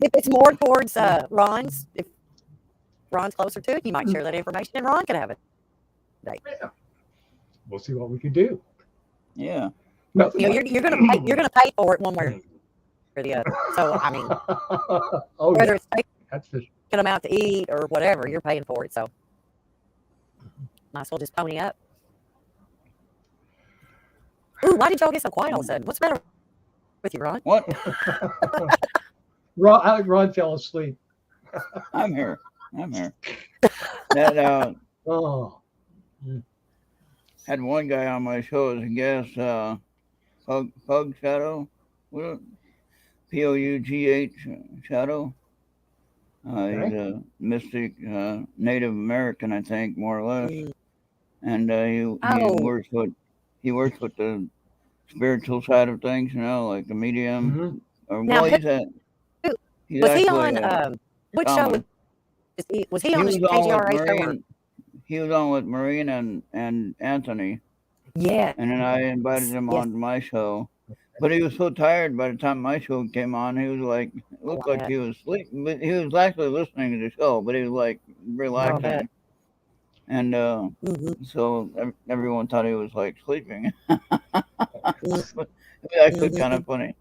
If it's more towards Ron's, if Ron's closer to it, you might share that information, and Ron could have it. Yeah. We'll see what we can do. Yeah. Nothing. You're gonna pay for it one way or the other. So I mean, whether it's taking them out to eat or whatever, you're paying for it. So might as well just pony up. Ooh, why did y'all get so quiet all of a sudden? What's the matter with you, Ron? What? Ron fell asleep. I'm here. That had one guy on my show as a guest, Pug Shadow. What? P-O-U-G-H Shadow. Okay. He's a mystic Native American, I think, more or less. And he works with the spiritual side of things, like a medium. Mm-hmm. Now, he's was he on which show? Was he on the KGRA show? He was on with Marina and Anthony. Yeah. And then I invited him on to my show. But he was so tired by the time my show came on. He was like, it looked like he was sleeping, but he was actually listening to the show, but he was like relaxing. And so everyone thought he was like sleeping. It was actually kind of funny.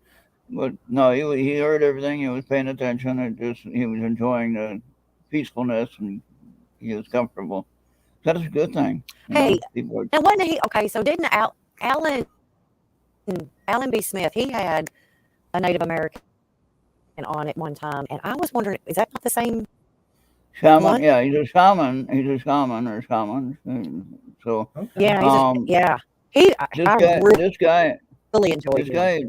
But no, he heard everything. He was paying attention. He was enjoying the peacefulness, and he was comfortable. That's a good thing. Hey, now wasn't he okay? So didn't Alan B. Smith? He had a Native American on at one time, and I was wondering, is that not the same shaman? one? Yeah, he's a shaman. He's a shaman or shaman. So yeah, this guy really enjoyed this guy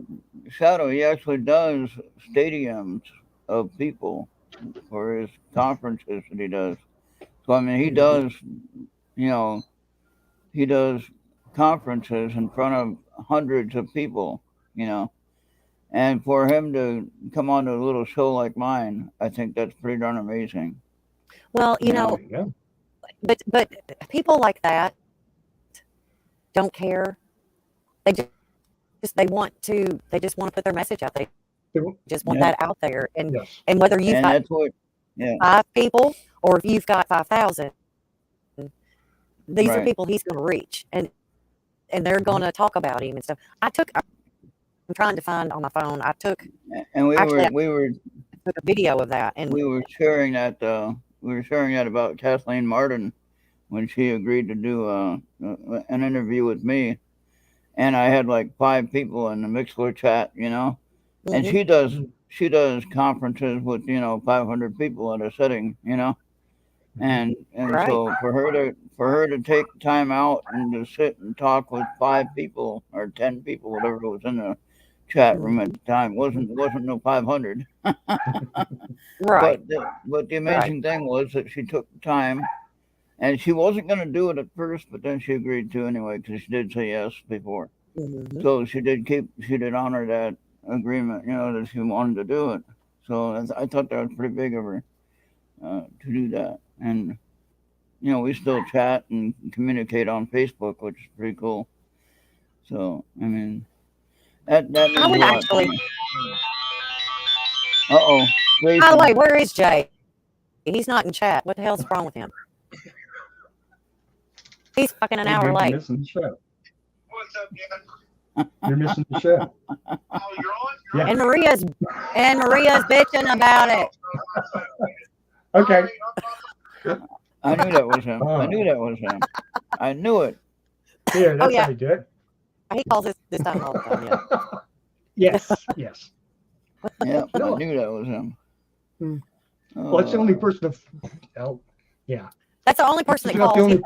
Shadow. He actually does stadiums of people for his conferences that he does. So I mean, he does, he does conferences in front of hundreds of people, and for him to come on to a little show like mine, I think that's pretty darn amazing. Well, but people like that don't care. They want to put their message out. They just want that out there, and whether you've got 5 people or if you've got 5,000, these are people he's going to reach, and they're going to talk about him and stuff. I'm trying to find on my phone. And we were took a video of that, and we were sharing that. We were sharing that about Kathleen Martin when she agreed to do an interview with me, and I had like 5 people in the Mixler chat, and she does conferences with 500 people at a setting, and so for her to take time out and to sit and talk with 5 people or 10 people, whatever was in the chat room at the time, wasn't no 500. Right. But the amazing thing was that she took the time, and she wasn't going to do it at first, but then she agreed to anyway because she did say yes before. So she did honor that agreement, that she wanted to do it. So I thought that was pretty big of her to do that. And we still chat and communicate on Facebook, which is pretty cool. So I mean, that means I would a lot actually. to me. Uh-oh. By the way, where is Jay? He's not in chat. What the hell's wrong with him? He's fucking an hour late. You're missing the show. What's up, Jen? You're missing the show. Oh, you're on? Yeah. And Maria's bitching about it. Okay. I knew that was him. I knew it. Yeah, that's how he did it. He calls this time all the time, Yes. Yeah, I knew that was him. Well, it's the only person That's the only person that calls him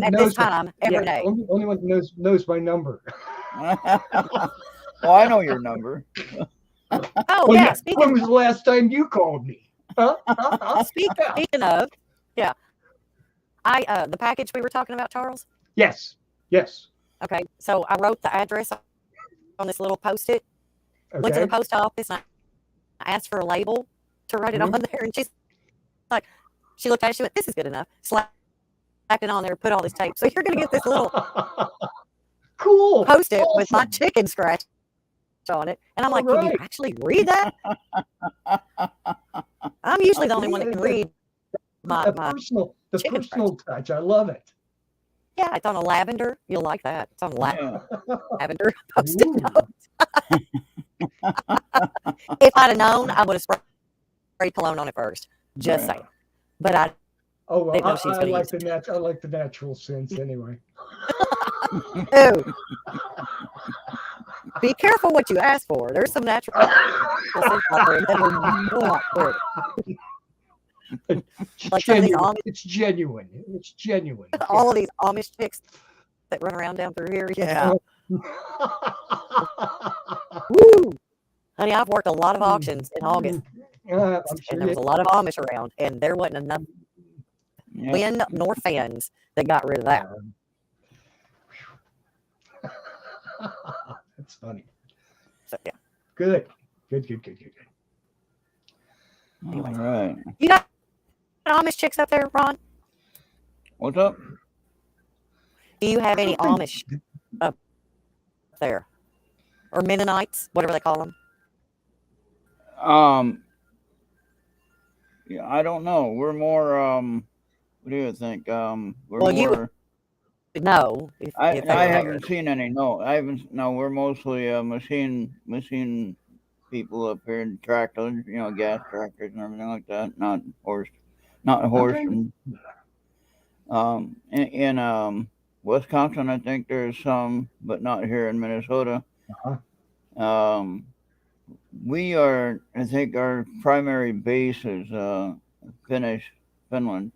at this time every day. Only one who knows my number. Well, I know your number. Oh, well, yeah. When was the last time you called me? Speaking of, the package we were talking about, Charles? Yes. Okay, so I wrote the address on this little Post-it. Went to the post office and I asked for a label to write it on there, and she's like, she looked at it, she went, "This is good enough." Slapped it on there, put all this tape. So you're gonna get this little cool Post-it with my chicken scratch on it, and I'm like, "Can you actually read that?" I'm usually the only one that can read the personal touch. I love it. Yeah, it's on a lavender. You'll like that. It's on lavender Post-it note. If I'd have known, I would have sprayed cologne on it first. Just saying. But I didn't know she was going to use it. I like the natural sense anyway. Ew. Be careful what you ask for. There's some natural sense out there that are not good. Like it's genuine. All of these Amish chicks that run around down through here. Yeah. Woo! Honey, I've worked a lot of auctions in August. And there was a lot of Amish around, and there wasn't enough wind nor fans that got rid of that. That's funny. So, yeah. Good. Anyways. All right. You got Amish chicks up there, Ron? What's up? Do you have any Amish up there? or Mennonites, whatever they call them? Yeah, I don't know. We're more what do you think? We're Well, you more. would know if I they were there. haven't seen any. No, I haven't. No, we're mostly machine people up here in tractors. You know, gas tractors and everything like that. Not horse Okay. and in Wisconsin, I think there's some, but not here in Minnesota. Uh-huh. We are. I think our primary base is Finland.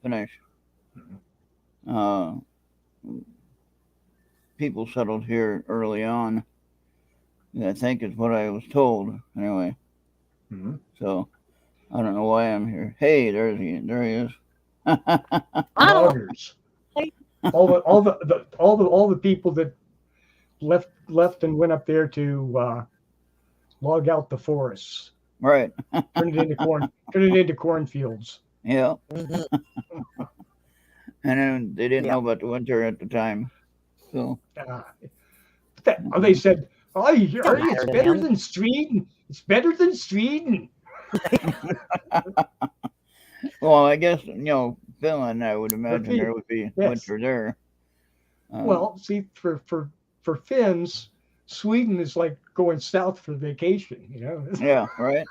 Uh, People settled here early on. I think is what I was told. Anyway, so I don't know why I'm here. Hey, there he is. Loggers. All the people that left and went up there to log out the forests, Right. turn it into cornfields. Yeah. Mhm. And then they didn't Yeah. know about the winter at the time. So They said, "Oh, Don't matter it's to better them. than Sweden. It's better than Sweden." well, I guess Finland. I would imagine there would be Yes. winter there. Well, see, for Finns, Sweden is like going south for vacation. Yeah. Right.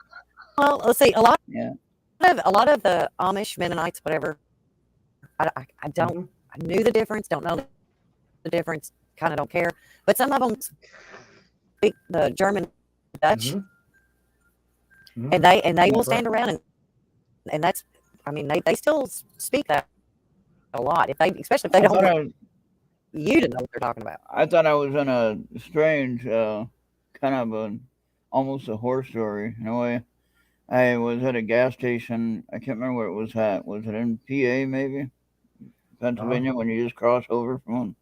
Well, let's see. A lot Yeah. of the Amish, Mennonites, whatever. I don't. Mhm. I knew the difference. Don't know the difference. Kind of don't care. But some of them speak the German Dutch, and they will That's stand around and that's. I mean, they still speak that a lot. Especially if they don't want you to know what they're talking about. I thought I was in a strange, kind of almost a horror story in a way. I was at a gas station. I can't remember where it was at. Was it in PA maybe? Pennsylvania when you just cross over from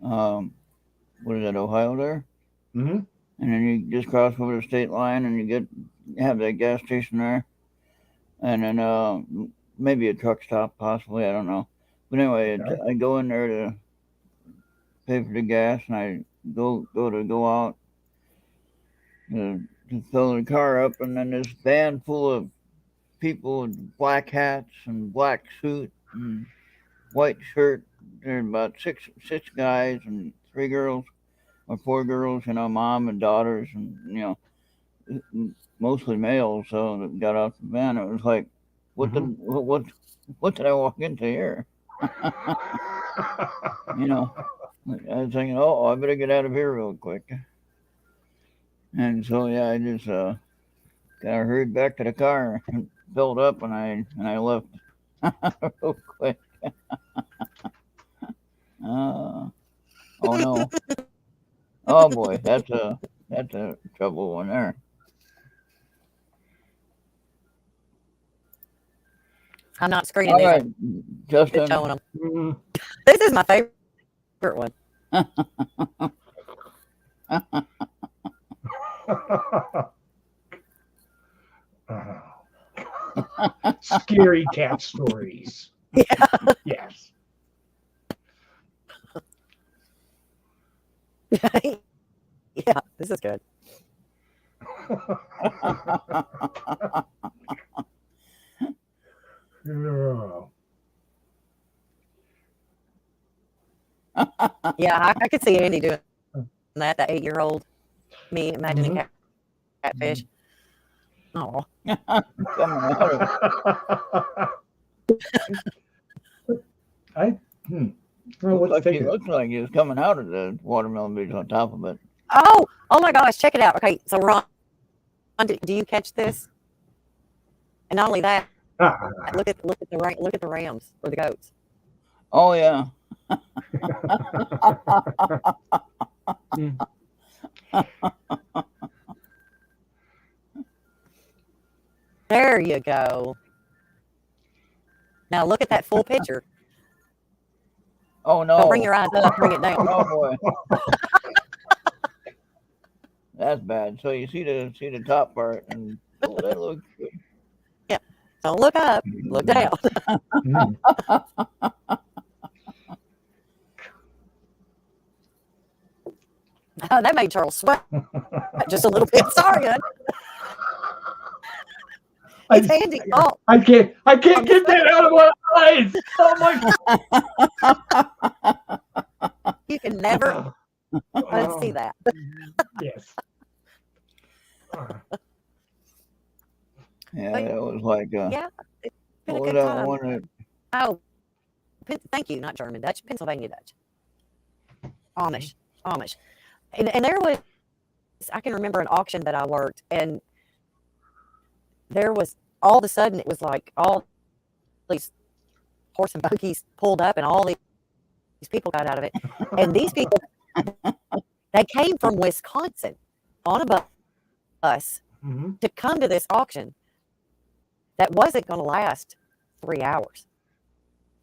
what is that, Ohio there? Mm-hmm. And then you just cross over the state line and you have that gas station there. And then maybe a truck stop possibly, I don't know. But anyway, I go in there to pay for the gas and I go out to fill the car up, and then this van full of people in black hats and black suit and white shirt. There are about six guys and 3 girls or 4 girls, mom and daughters, and mostly males. So that got off the van. It was like, what did I walk into here? I was thinking, oh, I better get out of here real quick. And so yeah, I just kind of hurried back to the car and filled up, and I left real quick. Oh no! Oh boy, that's a trouble one there. I'm not screening All these. right, I'm Justin. showing them. Mhm. This is my favorite one. Scary cat stories. Yeah. Yes. Yeah, this is good. Oh. Yeah, I could see Andy doing that. That 8-year-old me imagining Mhm. catfish. Oh, Coming out of Well, let's take it it. looks like he was coming out of the watermelon beach on top of it. oh my gosh! Check it out. Okay, so Ron, do you catch this? And not only that, look at the rams or the goats. Oh yeah. There you go. Now look at that full picture. Oh no. Don't bring your eyes up. Bring it down. Oh boy. That's bad. So you see the top part, and that looks good. Don't look up. Look down. Oh, that made Charles sweat. Just a little bit. Sorry, hon. It's handy. Oh, I can't get that out of my eyes. Oh my! you can never unsee that. Yes. Yeah, But, that was like yeah, it's been a what was good that time. one that Oh, thank you, not German Dutch, Pennsylvania Dutch, Amish, and there was, I can remember an auction that I worked, and there was all of a sudden it was like all these horse and buggies pulled up, and all these people got out of it, and these people they came from Wisconsin on a bus Mm-hmm. to come to this auction that wasn't going to last 3 hours.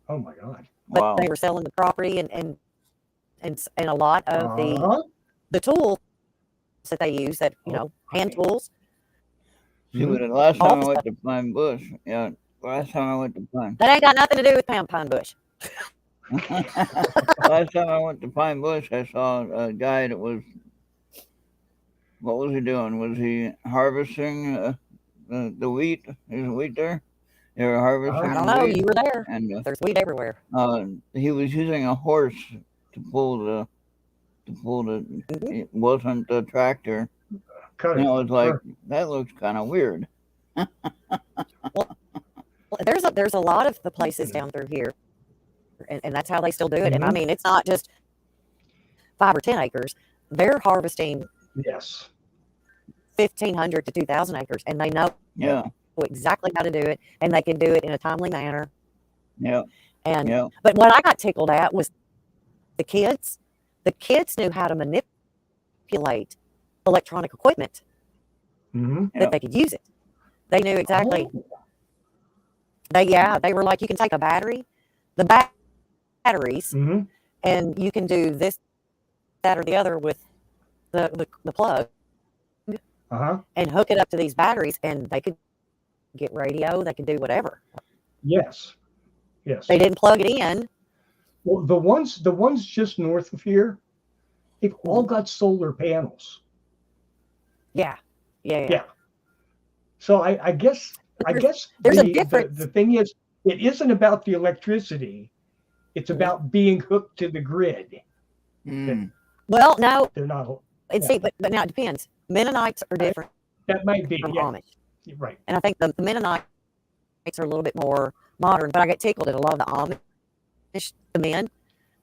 Oh my God! But wow. they were selling the property and a lot of Uh-huh. the tools that they use, that hand tools. See, Mhm. but the last All time I the went stuff to Pine Bush, yeah, last time I went to Pine. that ain't got nothing to do with Pine Bush. Last time I went to Pine Bush, I saw a guy that was. What was he doing? Was he harvesting the wheat? Is wheat there? They were harvesting I don't the know. wheat, You were there. and There's weed everywhere. he was using a horse to pull the. Mhm. It wasn't a tractor. Cut And it. I was like, Sure. that looks kind of weird. Well, there's a lot of the places down through here, and that's how they still do it. And I mean, it's not just 5 or 10 acres. They're harvesting Yes. 1,500 to 2,000 acres, and they know Yeah, exactly how to do it, and they can do it in a timely manner. yeah, And yeah. but what I got tickled at was the kids. The kids knew how to manipulate electronic equipment Mm-hmm. Yeah. that they could use it. They knew exactly. Oh. They were like, you can take a battery, the batteries, Mm-hmm. and you can do this, that, or the other with the plug Uh-huh. and hook it up to these batteries, and they could get radio. They could do whatever. Yes. Yes. They didn't plug it in. Well, the ones just north of here, they've all got solar panels. Yeah. So I guess There's a difference. the thing is, it isn't about the electricity. It's about being hooked to the grid. Mm. Well, no, They're not. and Yeah. see, but now it depends. Mennonites are different That might be. from Yeah. Amish, You're right. and I think the Mennonites are a little bit more modern. But I get tickled at a lot of the Amish, the men.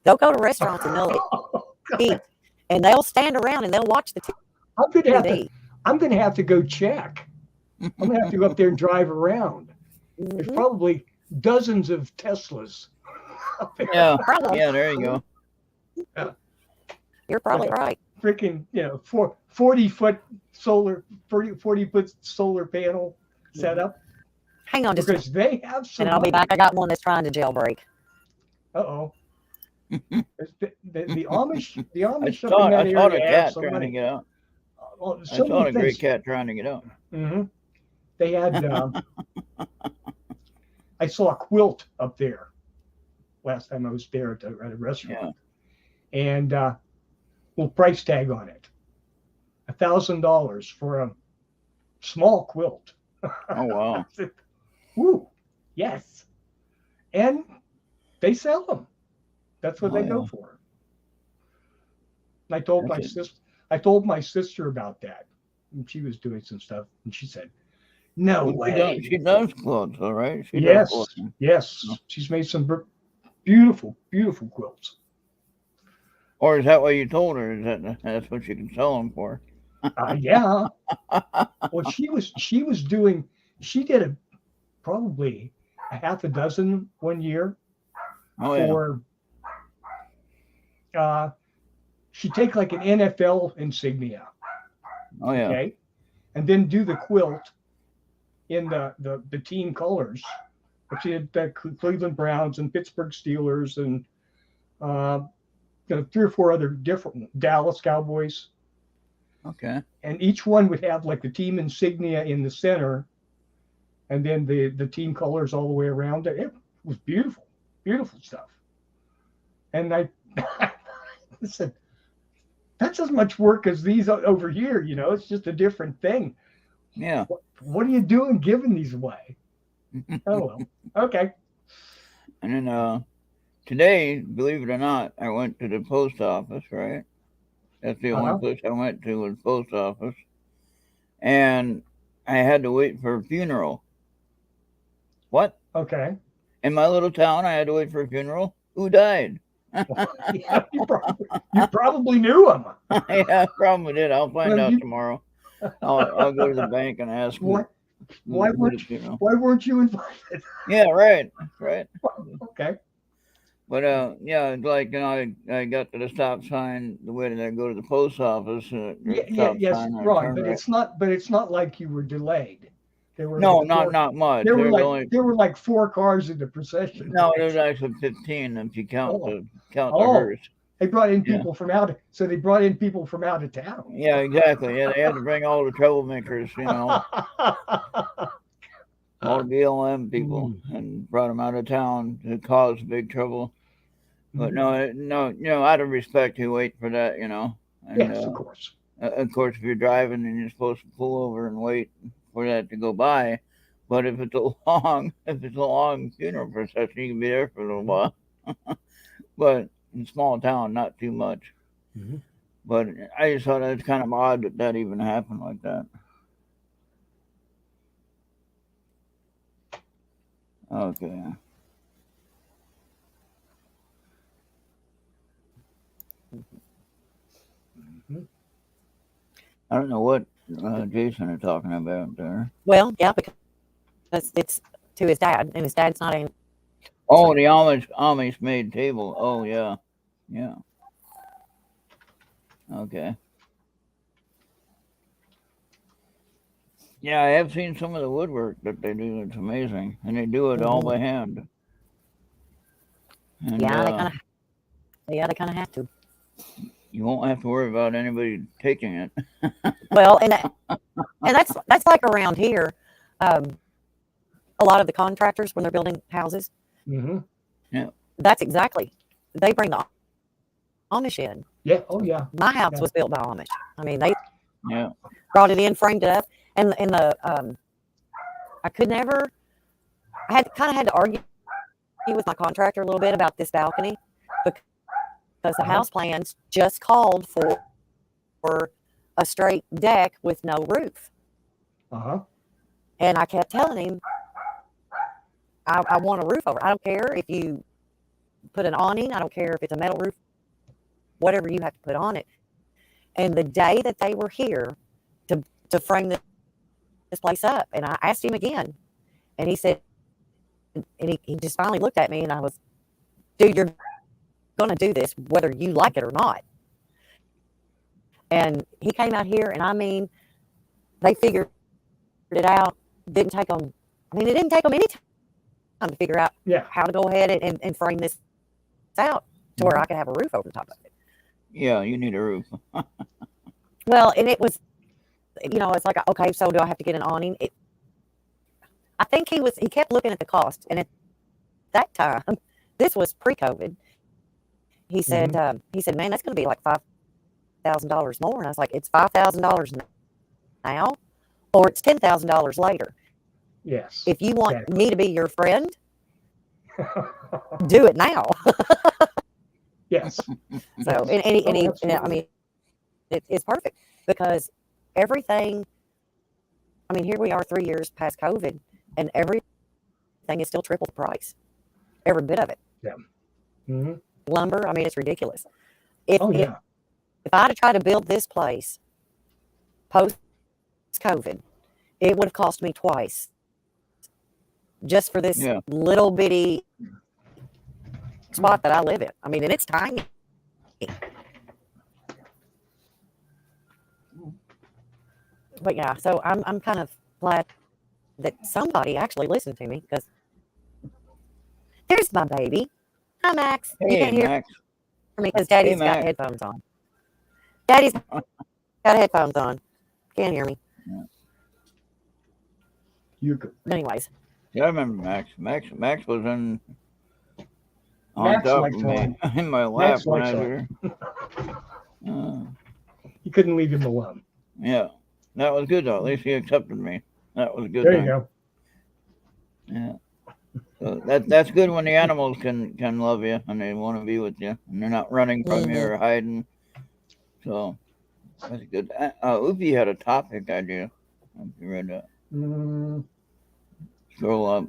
They'll go to restaurants and they'll eat, and they'll stand around and they'll watch the TV. I'm gonna have to go check. I'm gonna have to go up there and drive around. There's Mhm. probably dozens of Teslas up there. Yeah, Probably. yeah. There you go. You're probably right. Freaking, 40-foot solar, 40-foot solar panel setup. Hang on just a Because they have some. minute. I'll be back. I got one that's trying to jailbreak. Uh-oh. The Amish I up in that saw a area have cat some trying to money. get out. Well, I so saw many a great things. cat trying to get out. Mm-hmm. They had. I saw a quilt up there last time I was there at a restaurant, and little price tag on it, $1,000 for a small quilt. Oh wow. Woo, yes, and they sell them. That's what they go for. And I told my sister. I told my sister about that, and she was doing some stuff, and she said, "No way." She does quilts, all right. She does Yes, quilts. yes, she's made some beautiful, beautiful quilts. Or is that what you told her? Is that's what you can sell them for? Yeah. Well, she did probably a half a dozen one year Oh yeah. for she'd take like an NFL insignia, Oh yeah. okay, and then do the quilt in the team colors. But she had the Cleveland Browns and Pittsburgh Steelers and 3 or 4 other different Dallas Cowboys. Okay. And each one would have like the team insignia in the center, and then the team colors all the way around it. It was beautiful, beautiful stuff. And I said, that's as much work as these over here. It's just a different thing. Yeah. What are you doing giving these away? Oh well. Okay. And then today, believe it or not, I went to the post office, right? That's the only place I went to was post office. And I had to wait for a funeral. What? Okay. In my little town, I had to wait for a funeral? Who died? Yeah, you probably knew him. Yeah, probably did. I'll find Well, out tomorrow. I'll go to the bank and ask What? who Why weren't you invited? Yeah, right. Okay. But yeah, like I got to the stop sign the way that I go to the post office. Yes, sign, Ron, but it's not like you were delayed. There were No, like not much. There were like 4 cars in the procession. No, there's actually 15 if you count the hearse. They brought in people from out of town. Yeah, exactly. Yeah, they had to bring all the troublemakers, all the BLM people, and brought them out of town to cause big trouble. But no, out of respect, you wait for that, And, yes, of course. Of course, if you're driving and you're supposed to pull over and wait for that to go by, but if it's a long funeral procession, you can be there for a little while. But in small town, not too much. Mm-hmm. But I just thought it was kind of odd that even happened like that. Okay. I don't know what Jason is talking about there. Well, yeah, because it's to his dad, and his dad's not in. Oh, the Amish made table. Oh, yeah. Okay. Yeah, I have seen some of the woodwork that they do. It's amazing, and they do it all by hand. And, they kind of have to. You won't have to worry about anybody taking it. Well, and that's like around here. A lot of the contractors, when they're building houses, yeah, that's exactly. They bring the Amish in. Yeah. Oh, yeah. My house was built by Amish. I mean, they brought it in, framed it up, and the I could never. I had to argue with my contractor a little bit about this balcony because the house plans just called for a straight deck with no roof. And I kept telling him, I want a roof over. I don't care if you put an awning. I don't care if it's a metal roof, whatever you have to put on it. And the day that they were here to frame this place up, and I asked him again, and he said, and he just finally looked at me, and I was, dude, you're going to do this whether you like it or not. And he came out here, and I mean, they figured it out. It didn't take them any time to figure out how to go ahead and frame this out to where I could have a roof over the top of it. Yeah, you need a roof. Well, and it was, it's like, okay, so do I have to get an awning? I think he kept looking at the cost, and at that time, this was pre-COVID. He said, man, that's going to be like $5,000 more. And I was like, it's $5,000 now, or it's $10,000 later. Yes. If you want me to be your friend, do it now. Yes. So, I mean, it's perfect because everything. I mean, here we are 3 years past COVID, and everything is still triple the price. Every bit of it. Yeah. Mm-hmm. Lumber. I mean, it's ridiculous. If I had to try to build this place post COVID, it would have cost me twice just for this little bitty spot that I live in. I mean, and it's tiny. But yeah, so I'm kind of glad that somebody actually listened to me because there's my baby. Hi, Max. Hey, you can't hear Max. me because Daddy's got headphones on. Daddy's got headphones on. Can't hear me. Yeah. You could. Anyways. Yeah, I remember Max. Max was on Max top likes of me in my lap when I was here. he couldn't leave him alone. Yeah, that was good though. At least he accepted me. That was a good. There you go. Yeah. So that's good when the animals can love you and they want to be with you and they're not running from you or hiding. So that's good. Upi had a topic idea. If you read that. Scroll up.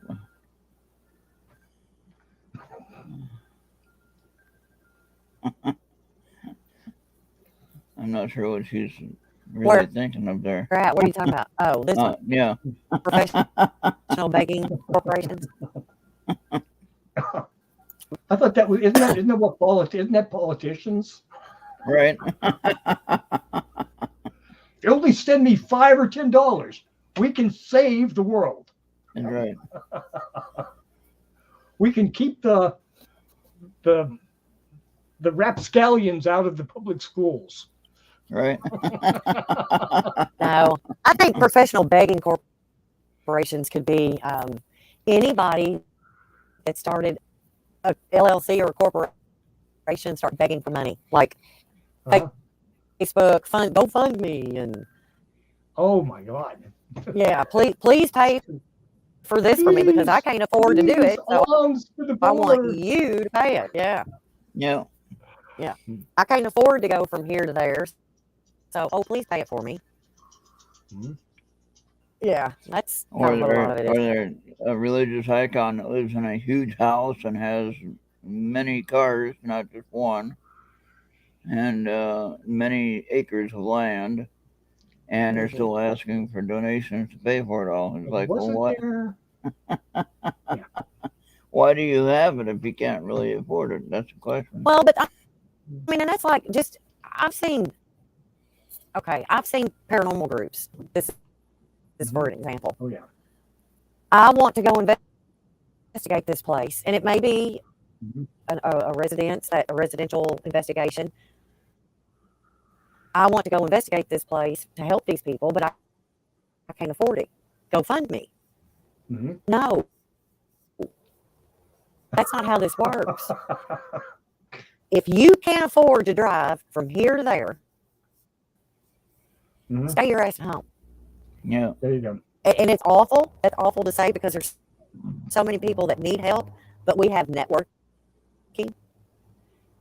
I'm not sure what she's really thinking of there. What are you talking about? Oh, this one. Yeah. Professional begging corporations. I thought that was isn't that what isn't that politicians? Right. They only send me $5 or $10. We can save the world. That's right. We can keep the rapscallions out of the public schools. Right. No, I think professional begging corporations could be anybody that started a LLC or a corporation start begging for money, like Facebook, GoFundMe, and oh my God, yeah, please pay for this for me because I can't afford to do it. So I want you to pay it. Yeah. Yeah. Yeah. I can't afford to go from here to there. So, please pay it for me. Yeah, that's Or kind of a lot of it. Or they're a religious icon that lives in a huge house and has many cars, not just one, and many acres of land, and they're still asking for donations to pay for it all. It's like, well, what? Why do you have it if you can't really afford it? That's the question. Well, but I mean, and that's like just I've seen paranormal groups. This is for an example. Oh yeah. I want to go investigate this place, and it may be a residential investigation. I want to go investigate this place to help these people, but I can't afford it. Go fund me. No, that's not how this works. If you can't afford to drive from here to there, stay your ass at home. Yeah. There you go. And it's awful. It's awful to say because there's so many people that need help, but we have networking.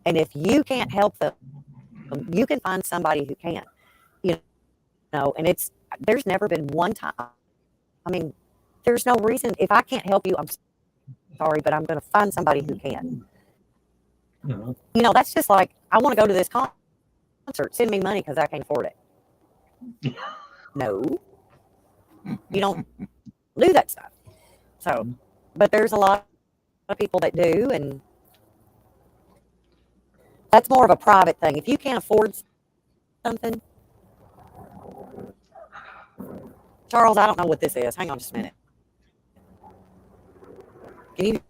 And if you can't help them, you can find somebody who can. You know, and there's never been one time. I mean, there's no reason. If I can't help you, I'm sorry, but I'm going to find somebody who can. You know, that's just like, I want to go to this concert. Send me money because I can't afford it. No. You don't do that stuff. So, but there's a lot of people that do, and that's more of a private thing. If you can't afford something, Charles, I don't know what this is. Hang on just a minute. Can you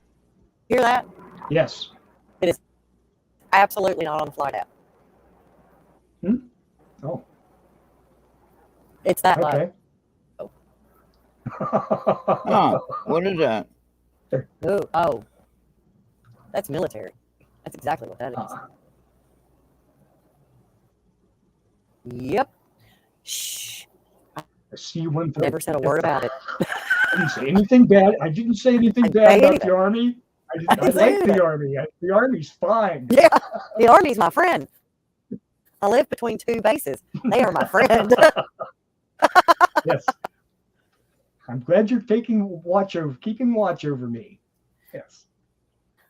hear that? Yes. It is absolutely not on the flight app. Oh. It's that low. Oh, what is that? Oh, that's military. That's exactly what that is. Yep. Shh. I see one thing. Never said a word about it. I didn't say anything bad. I didn't say anything bad about the Army. I like the Army. The Army's fine. Yeah, the Army's my friend. I live between two bases. They are my friend. Yes. I'm glad you're keeping watch over me. Yes.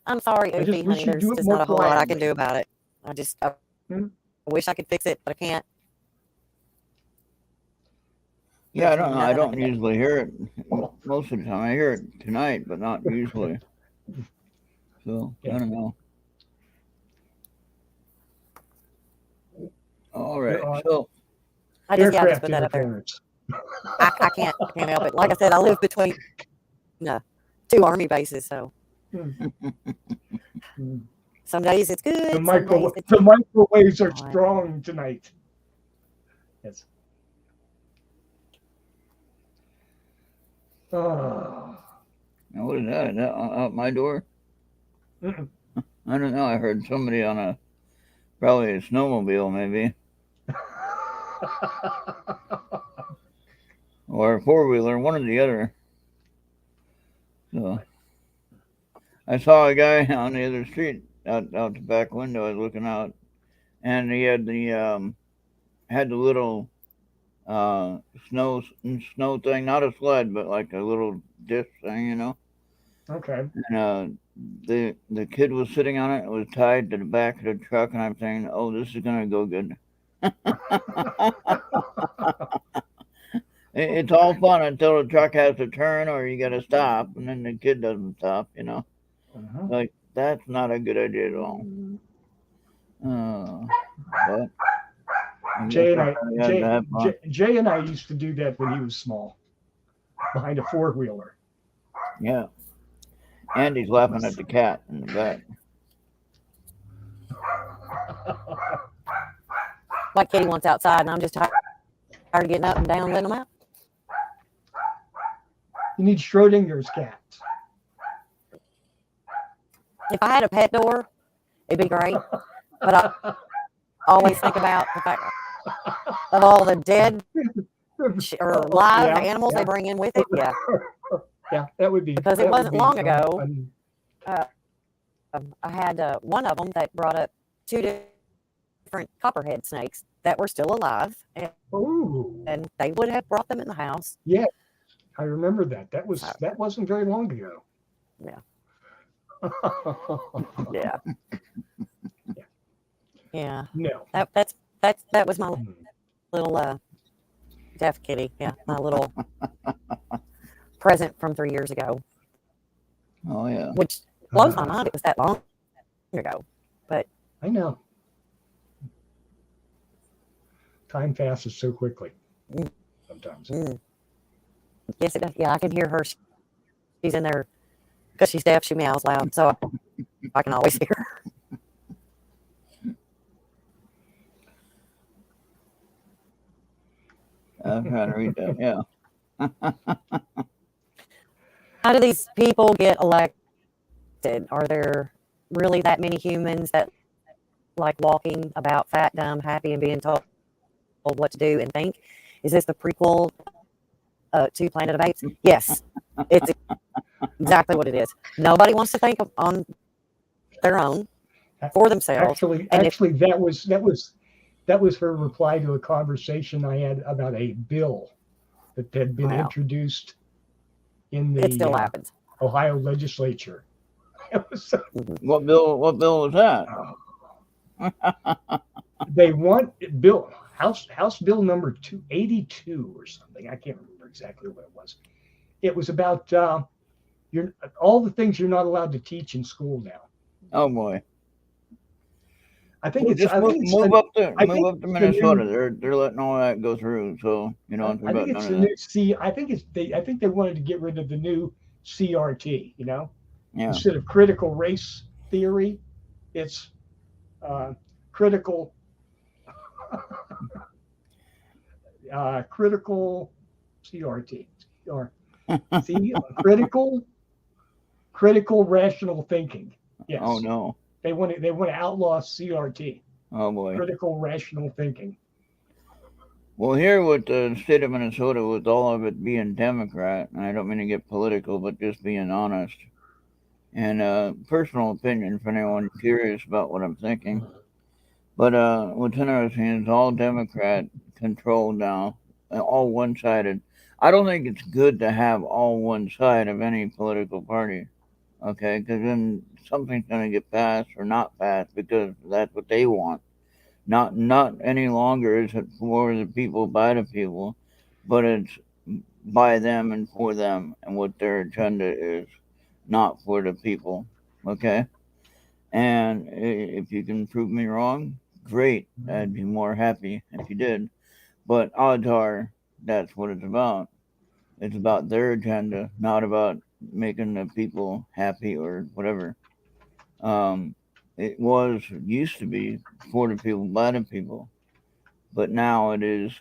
I'm sorry, Upi, honey. There's just not a whole lot I can do about it. I wish I could fix it, but I can't. Yeah, I don't know. I don't usually hear it most of the time. I hear it tonight, but not usually. So, I don't know. All right. So, I just got to put that up there. I can't help it. Like I said, I live between two Army bases, so some days it's good. The microwaves are strong tonight. Yes. Now what is that? Is that out my door? I don't know. I heard somebody on probably a snowmobile, maybe. or a 4-wheeler, one or the other. So I saw a guy on the other street out the back window. I was looking out, and he had the little uh snow snow thing, not a sled, but like a little disc thing, you know. Okay. And the kid was sitting on it. It was tied to the back of the truck, and I'm saying, "Oh, this is gonna go good." It's all fun until the truck has to turn or you got to stop, and then the kid doesn't stop. You know, Uh-huh. like that's not a good idea at all. But I guess Jay and that's I, how you had to have fun. Jay and I used to do that when he was small, behind a 4-wheeler. Yeah. Andy's laughing at the cat in the back. Like Kitty wants outside, and I'm just tired of getting up and down, letting them out. You need Schrodinger's cats. If I had a pet door, it'd be great. But I always think about the fact of all the dead or live animals they bring in with it. Yeah. Yeah, that would be. Because it wasn't long ago. Fun. I had one of them that brought up 2 different copperhead snakes that were still alive, and they would have brought them in the house. Yeah, I remember that. That wasn't very long ago. Yeah. Yeah. Yeah. No. That was my little deaf kitty. Yeah, my little present from 3 years ago. Oh yeah. Which blows my mind. It was that long ago, but I know. Time passes so quickly. Sometimes. Yes, it does. Yeah, I can hear her. She's in there because she's deaf. She meows loud, so I can always hear her. I'm trying to read that. Yeah. How do these people get elected? Are there really that many humans that like walking about fat, dumb, happy, and being told what to do and think? Is this the prequel to Planet of Apes? Yes, it's exactly what it is. Nobody wants to think on their own for themselves. Actually, that was her reply to a conversation I had about a bill that had been introduced in the it still happens. Ohio legislature. What bill was that? They want House Bill number 282 or something. I can't remember exactly what it was. It was about all the things you're not allowed to teach in school now. Oh boy. I think it's just move up to Minnesota. They're letting all that go through, so you know. I think it's the new C. I think they wanted to get rid of the new CRT. You know, instead of critical race theory, it's critical CRT or critical rational thinking. Yes. Oh no. They want to outlaw CRT. Oh boy. Critical rational thinking. Well, here with the state of Minnesota, with all of it being Democrat, and I don't mean to get political, but just being honest, and personal opinion for anyone curious about what I'm thinking. But what's interesting is all Democrat controlled now, all one-sided. I don't think it's good to have all one side of any political party, okay? Because then something's going to get passed or not passed because that's what they want. Not any longer is it for the people, by the people, but it's by them and for them, and what their agenda is, not for the people, okay? And if you can prove me wrong, great. I'd be more happy if you did. But odds are that's what it's about. It's about their agenda, not about making the people happy or whatever. It used to be for the people, by the people, but now it is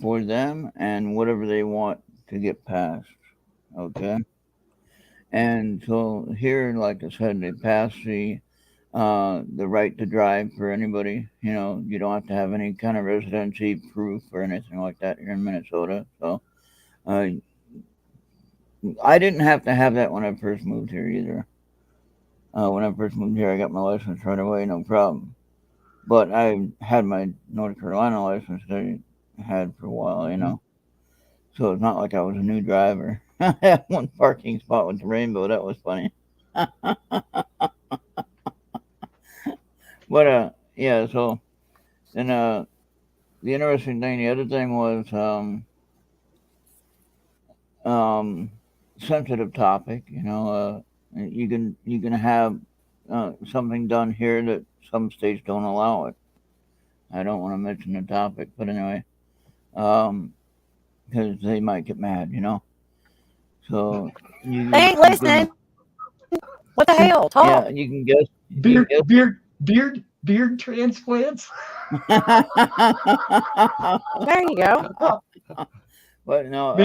for them and whatever they want to get passed. Okay. And so here, like I said, they passed the the right to drive for anybody. You know, you don't have to have any kind of residency proof or anything like that here in Minnesota. So uh, I didn't have to have that when I first moved here either. When I first moved here, I got my license right away, no problem. But I had my North Carolina license that I had for a while, you know. So it's not like I was a new driver. I had one parking spot with the rainbow. That was funny. But yeah. So and the interesting thing, the other thing was um, sensitive topic. You know, you can have something done here that some states don't allow it. I don't want to mention the topic, but anyway, because they might get mad, you know. So They ain't you can listening. What the hell? yeah Talk. you can guess Beard transplants. There you go. but no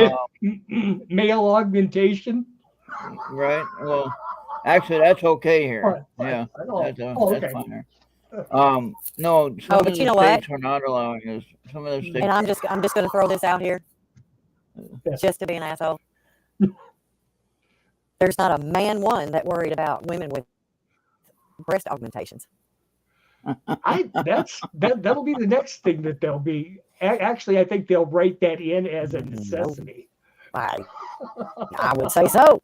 Male augmentation. right well actually that's okay here Oh, yeah oh, that's okay. fine here. No, some Oh, of but you the know what? states are not allowing us. Some of the states And I'm just going to throw this out here, just to be an asshole. There's not a man one that worried about women with breast augmentations. That'll be the next thing that they'll be. Actually, I think they'll write that in as a necessity. I would say so.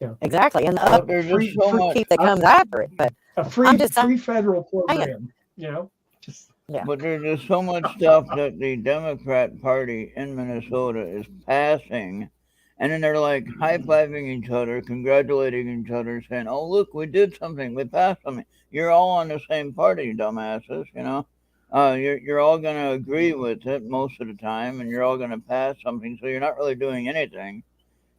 Yeah. Exactly. And the but there's just so much. keep that comes after it. But A I'm just free federal program. You know, just yeah. But there's just so much stuff that the Democrat Party in Minnesota is passing, and then they're like high-fiving each other, congratulating each other, saying, "Oh, look, we did something. We passed something." You're all on the same party, dumbasses. You know, you're all gonna agree with it most of the time, and you're all gonna pass something. So you're not really doing anything.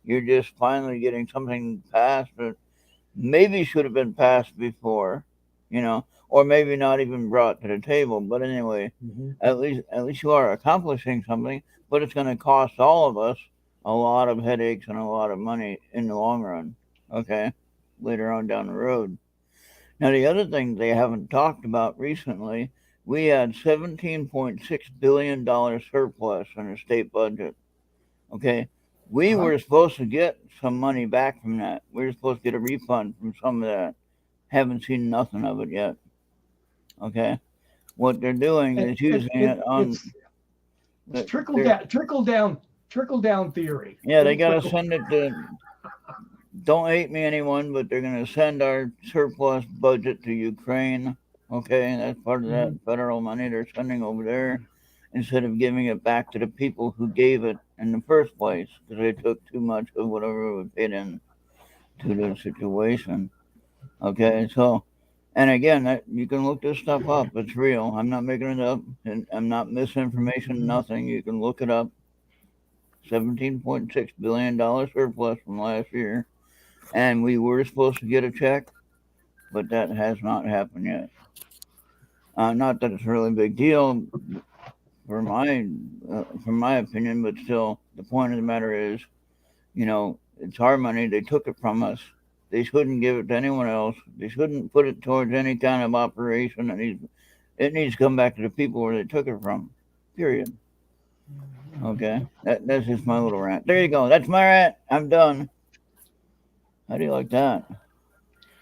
You're just finally getting something passed that maybe should have been passed before, you know, or maybe not even brought to the table. But anyway, at least you are accomplishing something. But it's going to cost all of us a lot of headaches and a lot of money in the long run. Okay, later on down the road. Now the other thing they haven't talked about recently, we had $17.6 billion surplus in the state budget. Okay, we were supposed to get some money back from that. We were supposed to get a refund from some of that. Haven't seen nothing of it yet. Okay, what they're doing is using it on. It's trickle down theory. Yeah, they gotta send it to. Don't hate me, anyone, but they're gonna send our surplus budget to Ukraine. Okay, that's part of that federal money they're sending over there, instead of giving it back to the people who gave it in the first place, because they took too much of whatever was fit in to the situation. Okay, so, and again, you can look this stuff up. It's real. I'm not making it up, and I'm not misinformation. Nothing. You can look it up. $17.6 billion surplus from last year, and we were supposed to get a check, but that has not happened yet. Not that it's a really big deal for my opinion, but still, the point of the matter is, you know, it's our money. They took it from us. They shouldn't give it to anyone else. They shouldn't put it towards any kind of operation. It needs to come back to the people where they took it from. Period. Okay, that's just my little rant. There you go. That's my rant. I'm done. How do you like that?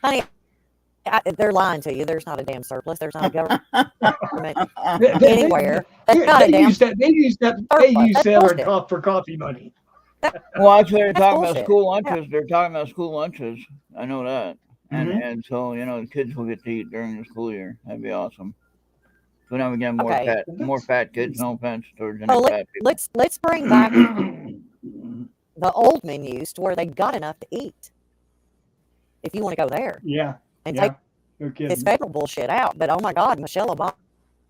Honey, they're lying to you. There's not a damn surplus. There's not a government anywhere. That's not a damn surplus. They use that for coffee money. Well, actually, they're talking bullshit. about school lunches. Yeah. They're talking about school lunches. I know that. And so, you know, the kids will get to eat during the school year. That'd be awesome. So now we get more fat kids. No offense towards any fat people. Let's bring back the old menus to where they got enough to eat. If you want to go there, and take this federal bullshit out. But oh my God, Michelle Obama.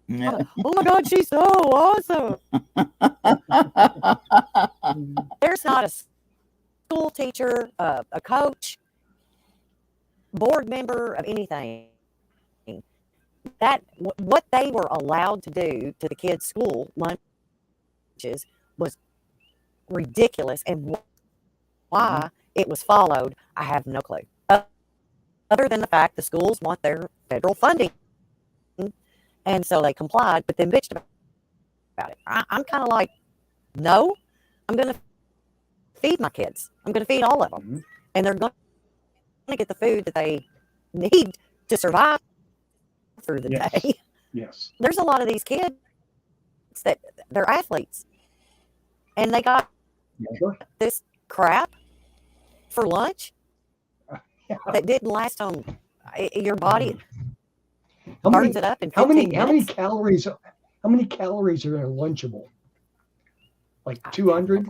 Yeah. Oh my God, she's so awesome. There's not a school teacher, a coach, board member of anything that what they were allowed to do to the kids' school lunches was ridiculous, and why it was followed, I have no clue. other than the fact the schools want their federal funding, and so they complied, but then bitched about it. I'm kind of like, no, I'm going to feed my kids. I'm going to feed all of them, Mhm. and they're going to get the food that they need to survive through the Yes. day. Yes. There's a lot of these kids that they're athletes, and they got Sure. this crap for lunch Yeah. that didn't last on your body. How Burns many? it up in How 15 many? How many minutes. calories? How many calories are in Lunchable? Like I 200.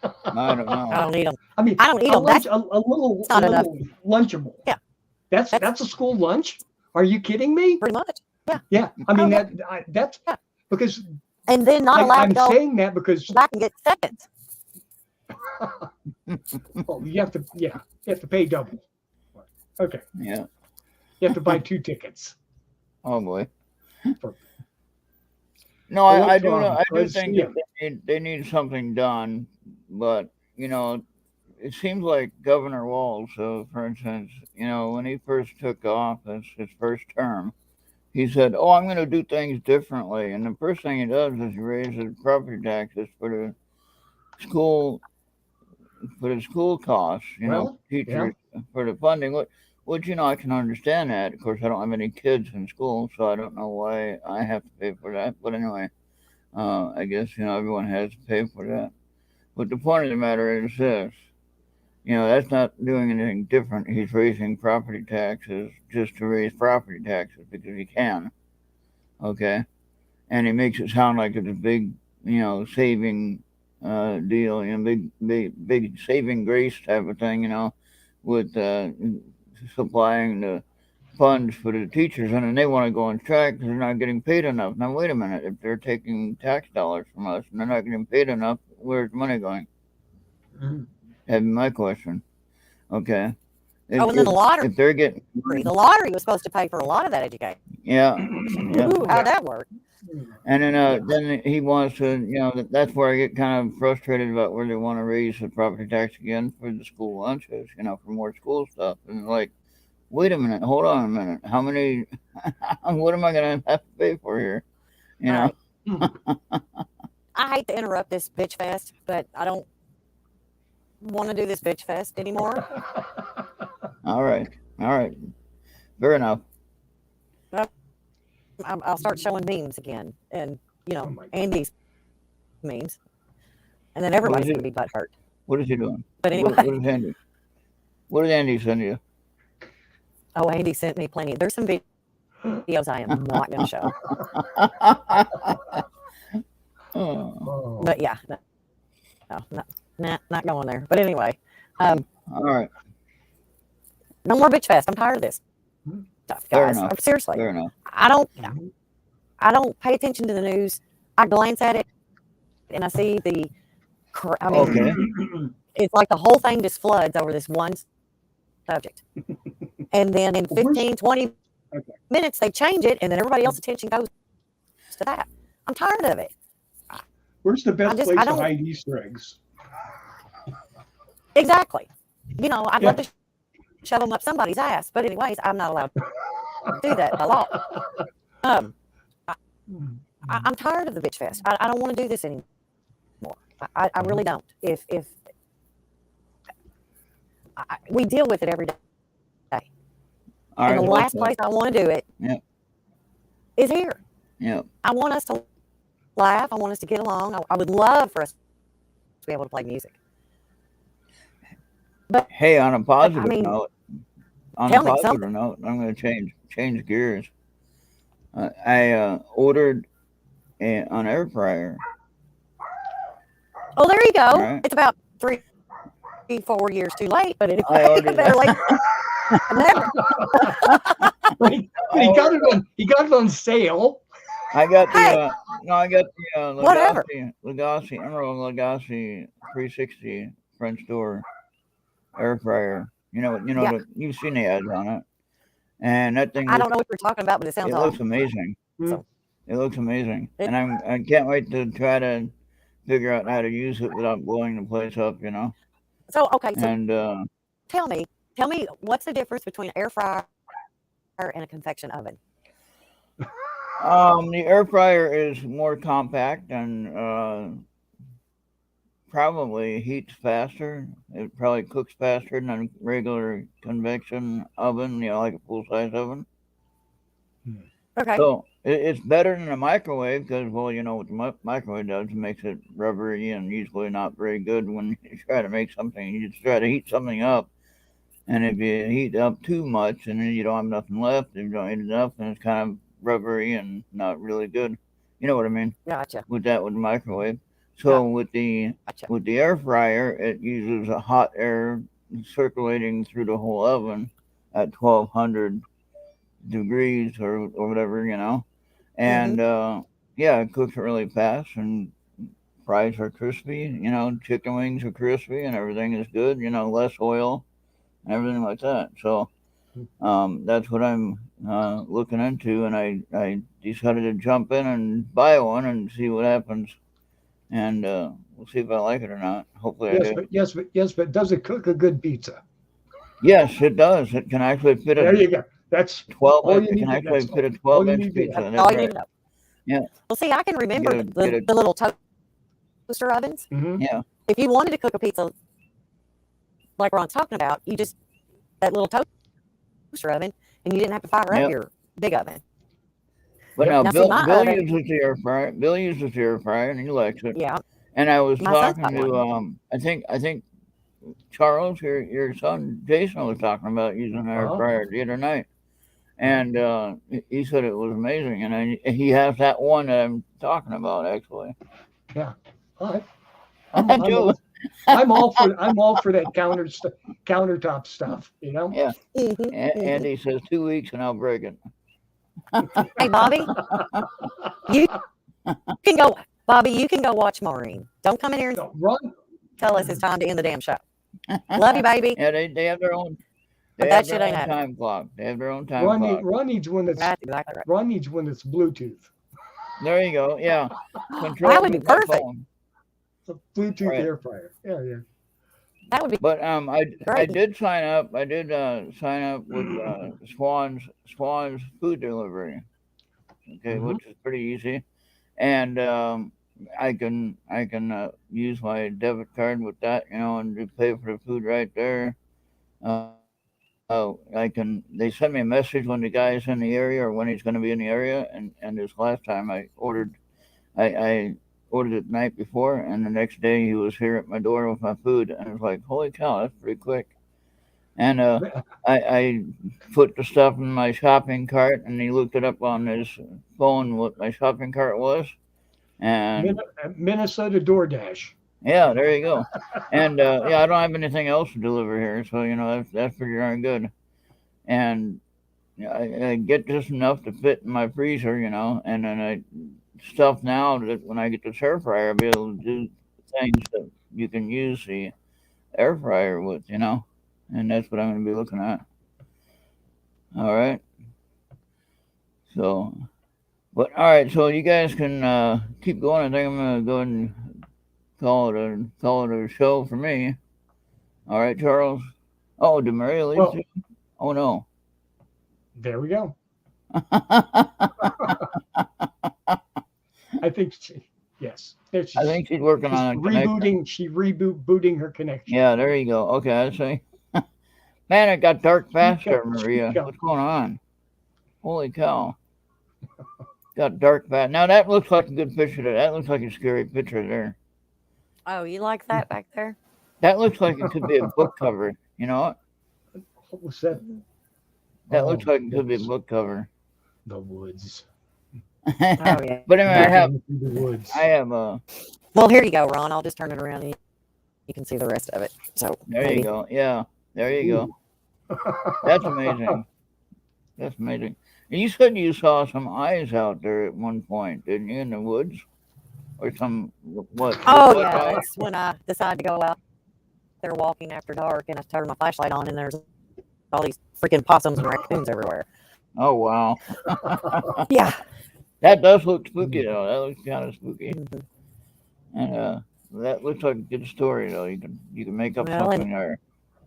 I don't know. don't need them. I mean, I don't eat a them. lunch, That's a little, not enough. Lunchable. Yeah. That's a school lunch. Are you kidding me? pretty much. Yeah. I mean yeah. that's Yeah. because And then not allowed I'm to go saying that because back and get seconds. you have to pay double. Okay. Yeah. You have to buy 2 tickets. Oh boy. For- No, Well, I do know. I do let's think see that they need something done, but it seems like Governor Walz, for instance, when he first took office, his first term, he said, "Oh, I'm going to do things differently," and the first thing he does is he raises property taxes school for the school costs, Well, teachers for the funding. Which I can understand that. Of course, I don't have any kids in school, so I don't know why I have to pay for that. But anyway, I guess everyone has to pay for that. But the point of the matter is this: that's not doing anything different. He's raising property taxes just to raise property taxes because he can. Okay, and he makes it sound like it's a big, saving deal, big saving grace type of thing, with supplying the funds for the teachers, and then they want to go on strike because they're not getting paid enough. Now, wait a minute. If they're taking tax dollars from us and they're not getting paid enough, where's the money going? Mhm. That'd be my question. Okay. Oh, and then the lottery. If they're getting The lottery was supposed to pay for a lot of that education. yeah, Ooh, how'd that work? and then he wants to, that's where I get kind of frustrated about where they want to raise the property tax again for the school lunches, for more school stuff, and like, wait a minute, hold on a minute, how many, what am I gonna have to pay for here, Right. I hate to interrupt this bitch fest, but I don't want to do this bitch fest anymore. All right, fair enough. I'll start showing memes again, and Oh my God. Andy's memes, and then everybody's it? gonna be butthurt. What is he doing? But anyway, What is Andy? What did Andy send you? oh, Andy sent me plenty. There's some videos I am not gonna show, Oh, Oh. but yeah, no, not going there. But anyway, all right, no more bitch fest. I'm tired of this stuff, Fair guys. enough. Seriously, fair enough. I don't Mhm. I don't pay attention to the news. I glance at it and I see the. I mean, Okay. it's like the whole thing just floods over this one subject, and then in Well, 15, 20 Okay. minutes they change it, and then everybody else's attention goes to that. I'm tired of it. Where's the best I place to don't- hide Easter eggs? Exactly. I'd Yeah. love to shove them up somebody's ass, but anyways, I'm not allowed to do that by law. I'm tired of the bitch fest. I don't want to do this anymore. I really don't. If we deal with it every day, All and the right. last place I want to do it Yep. is here. Yep. I want us to laugh. I want us to get along. I would love for us to be able to play music. Hey, on a positive mean, note, I'm tell me going to change gears. I ordered an air fryer. Oh, there you go. Right. It's about 3-4 years too late, but anyway, I ordered better late than never. But he got it on sale. I got the Hey. I got the Whatever. Emerald Lagasse 360 French door air fryer. Yeah. You've seen the ads on it, and that thing. I don't know what you're talking about, but it sounds It awesome. looks amazing. So- It looks amazing, It- and I can't wait to try to figure out how to use it without blowing the place up. So okay, so And tell me, tell me what's the difference between an air fryer and a convection oven? The air fryer is more compact and probably heats faster. It probably cooks faster than a regular convection oven, like a full size oven. Okay. So it's better than a microwave because, well, what the microwave does, it makes it rubbery and usually not very good when you try to make something. You just try to heat something up, and if you heat up too much and then you don't have nothing left, if you don't eat enough, then it's kind of rubbery and not really good. You know what I mean? Gotcha. With the microwave. So with the air fryer, it uses a hot air circulating through the whole oven at 1200 degrees or whatever, and it cooks it really fast, and fries are crispy, chicken wings are crispy, and everything is good, less oil and everything like that. So that's what I'm looking into, and I decided to jump in and buy one and see what happens, and we'll see if I like it or not. Hopefully I do. But does it cook a good pizza? Yes, it does. It can actually fit There you go. That's 12. all It you need. can actually fit a all you 12-inch need to pizza. have. That's All you right. need to know. Yeah. Well, see, I can remember Get the little toaster ovens. Mhm. Yeah. If you wanted to cook a pizza like Ron's talking about, you just that little toaster oven, and you didn't have to fire up your big oven. But Yep. now Now, see, my Bill oven, uses the air fryer. Bill uses the air fryer, and he likes it. yeah, And I was my son's talking got to I think Charles, your son Jason, was talking about using an air fryer the other night, and he said it was amazing. And he has that one that I'm talking about actually. Yeah. All right. I'm all for that countertop stuff. Yeah. Andy says 2 weeks and I'll break it. Hey, Bobby, you can go. Bobby, you can go watch Maureen. Don't come in here and tell us it's time to end the damn show. Love you, baby. Yeah, they have their own. They But have that their shit own ain't time clock. They have their own time clock. Ron needs one that's exactly right. Ron needs one that's Bluetooth. There you go. Yeah. Control That would be with my perfect. phone. A Bluetooth air fryer. Yeah. That would be. But I did sign up. I did sign up with Swan's food delivery. Okay, which is pretty easy, and I can use my debit card with that, and to pay for the food right there. They send me a message when the guy's in the area or when he's going to be in the area, and this last time I ordered it the night before, and the next day he was here at my door with my food, and I was like, holy cow, that's pretty quick. And I put the stuff in my shopping cart, and he looked it up on his phone what my shopping cart was, and Minnesota DoorDash. Yeah, there you go. And I don't have anything else to deliver here, so that's pretty darn good. And I get just enough to fit in my freezer, and then I stuff now that when I get the air fryer, I'll be able to do things that you can use the air fryer with, and that's what I'm going to be looking at. All right. So, all right. So you guys can keep going. I think I'm going to go and call it a show for me. All right, Charles. Oh, did Mary leave too? Oh no. There we go. I think yes. I think she's working on rebooting. She's rebooting her connection. Yeah, there you go. Okay, I see. Man, it got dark fast there, Maria. What's going on? Holy cow. Got dark fast. Now that looks like a good picture there. That looks like a scary picture there. Oh, you like that back there? That looks like it could be a book cover. You know what? What was that? That looks like it could be a book cover. The woods. Oh yeah. But anyway, I have Well, here you go, Ron. I'll just turn it around and you can see the rest of it. So there you go. Yeah, there you go. That's amazing. That's amazing. And you said you saw some eyes out there at one point, didn't you, in the woods? Or some what? Oh yeah, that's when I decided to go out there walking after dark, and I turned my flashlight on, and there's all these freaking possums and raccoons everywhere. Oh wow. Yeah. That does look spooky though. That looks kind of spooky. And that looks like a good story though. You can make up something there.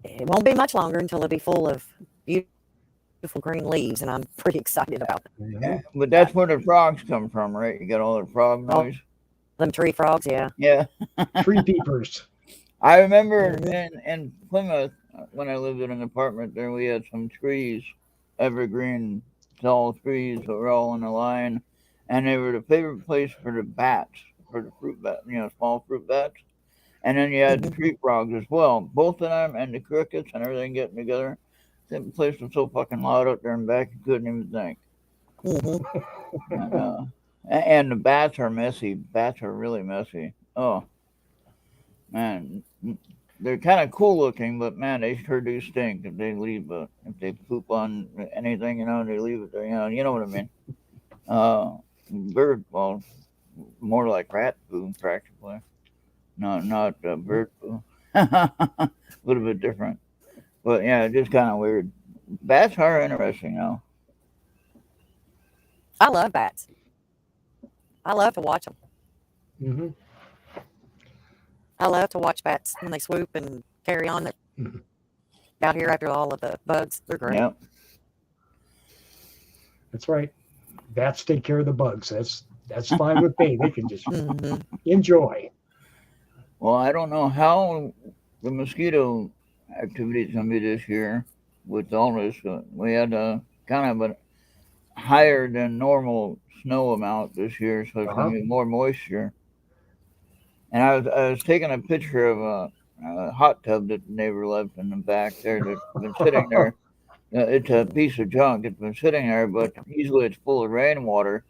it won't be much longer until it'll be full of beautiful green leaves, and I'm pretty excited about Mhm. But that's where the frogs come from, right? You got all the frog all noise. them tree frogs. Yeah. Yeah. Tree peepers. I remember Mhm. in Plymouth when I lived in an apartment there, we had some trees, evergreen tall trees that were all in a line, and they were the favorite place for the bats, for the fruit bat, small fruit bats. And then you had the Mhm. tree frogs as well, both of them, and the crickets and everything getting together. That place was so fucking loud up there and back you couldn't even think. Mhm. And, and the bats are messy. Bats are really messy. Oh man, they're kind of cool looking, but man, they sure do stink if they leave. If they poop on anything, they leave it there. You know what I mean. Bird, well, more like rat poo practically. Not bird poo. A little bit different, but yeah, just kind of weird. Bats are interesting, though. I love bats. I love to watch them. Hmm. I love to watch bats when they swoop and carry on. They're out here after all of the bugs. They're great. Yeah. That's right. Bats take care of the bugs. That's fine with me. They can just Hmm. enjoy. Well, I don't know how the mosquito activity is going to be this year with all this. We had a kind of a higher than normal snow amount this year, so it's going Uh-huh. to be more moisture. And I was taking a picture of a hot tub that the neighbor left in the back there that's been sitting there. It's a piece of junk. It's been sitting there, but usually it's full of rainwater.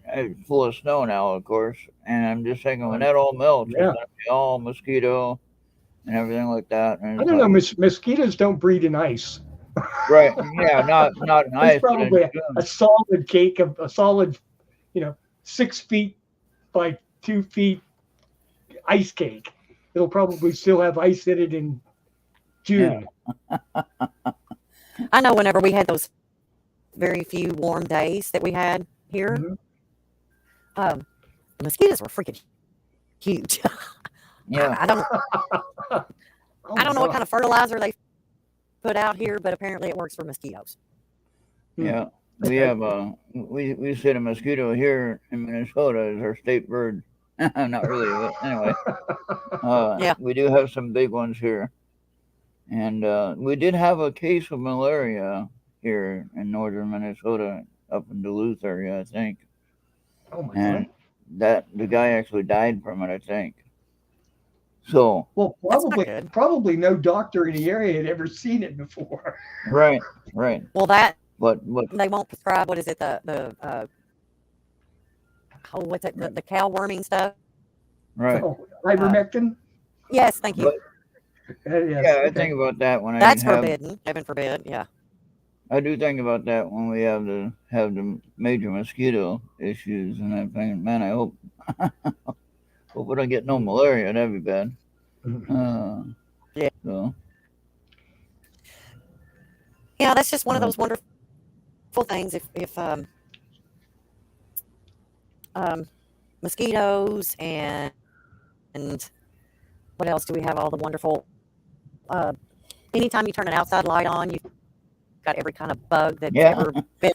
It's full of snow now, of course. And I'm just thinking when that all melts, it's Yeah. going to be all mosquito and everything like that. And I it's don't know. like, Mosquitoes don't breed in ice. right, yeah, not It's nice, but in probably a June. solid cake of a solid, 6 feet by 2 feet ice cake. It'll probably still have ice in it in Yeah, June. I know whenever we had those very few warm days that we had here, Mhm. um, the mosquitoes were freaking huge. yeah, I don't Oh I my don't know what God. kind of fertilizer they put out here, but apparently it works for mosquitoes. Hmm. yeah. We have we say the mosquito here in Minnesota is our state bird. Not really, but anyway, Yeah. we do have some big ones here, and we did have a case of malaria here in northern Minnesota, up in Duluth area, I think, Oh my and God. that the guy actually died from it, I think. So, Well, That's not probably good. probably no doctor in the area had ever seen it before. right, right, Well, that but they won't prescribe. What is it? The oh, what's it? The cow worming stuff. right. Oh, Um, ivermectin? yes, thank you. But Yes. yeah, I Okay. think about that when I That's have. forbidden. Heaven forbid. Yeah. I do think about that when we have the major mosquito issues and everything. Man, I hope we don't get no malaria. That'd be bad. Mhm. Uh, Yeah. so, Yeah. That's just one of but those wonderful things. If um, mosquitoes and what else do we have? All the wonderful. Uh, anytime you turn an outside light on, you've got every kind of bug that's yeah, ever been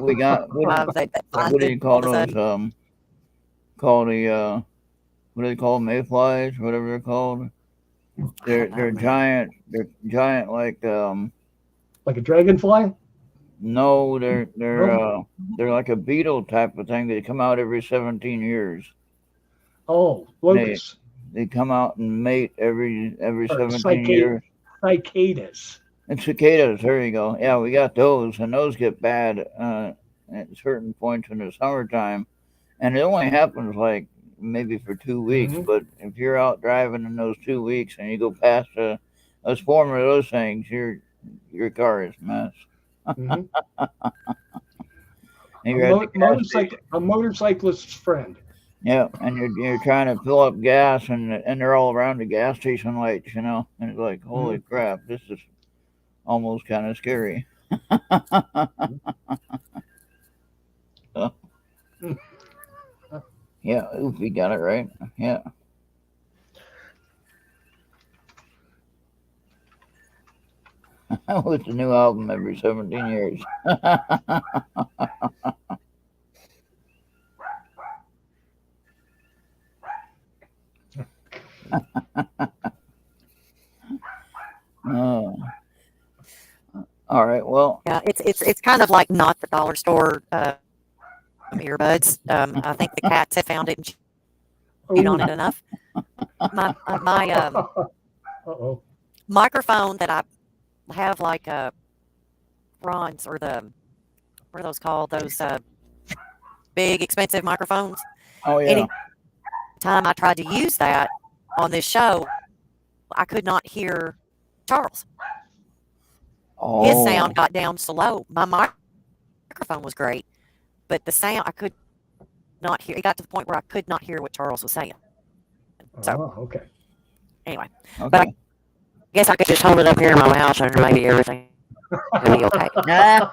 we got alive that finds what do it you all call of a those? sudden. Called the what do they call mayflies? Whatever they're called. I don't know, They're man. giant. They're giant like Like a dragonfly? no, No. they're like a beetle type of thing. They come out every 17 years. Oh, They locusts they come out and mate every or 17 years. cicadas. And cicadas, there you go. Yeah, we got those, and those get bad at certain points in the summertime. And it only happens like maybe for 2 weeks. Hmm. But if you're out driving in those 2 weeks and you go past a swarm of those things, your car is a mess. Hmm. And you're at the gas station. A motorcyclist's friend. Yeah, and you're trying to fill up gas, and they're all around the gas station lights, and it's like, Hmm. holy crap, this is almost kind of scary. So, yeah, Oofy got it right. Yeah. With a new album every 17 years. Oh. All right. Well, Yeah, it's kind of like not the dollar store earbuds. I think the cats have found it and chewed on it enough. My Uh-oh. microphone that I have, like Ron's, or the, what are those called? Those big expensive microphones. oh yeah. Anytime I tried to use that on this show, I could not hear Charles. His Oh. sound got down so low. My microphone was great, but the sound, I could not hear. It got to the point where I could not hear what Charles was saying. So Oh, okay. anyway, but Okay. I guess I could just hold it up here in my mouth and maybe everything would be okay. No.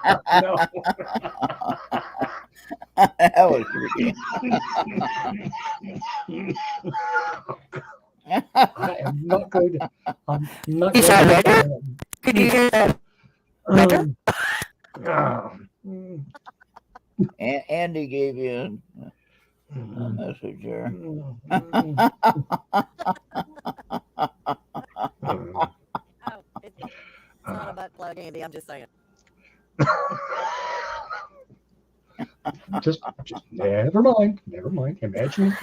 That was freaky. I am not going to. I'm not Is going that to. better? Could you hear that better? Andy gave you a message there. Oh, it's not a butt plug, Andy. I'm just saying. Just never mind. Never mind. Imagine.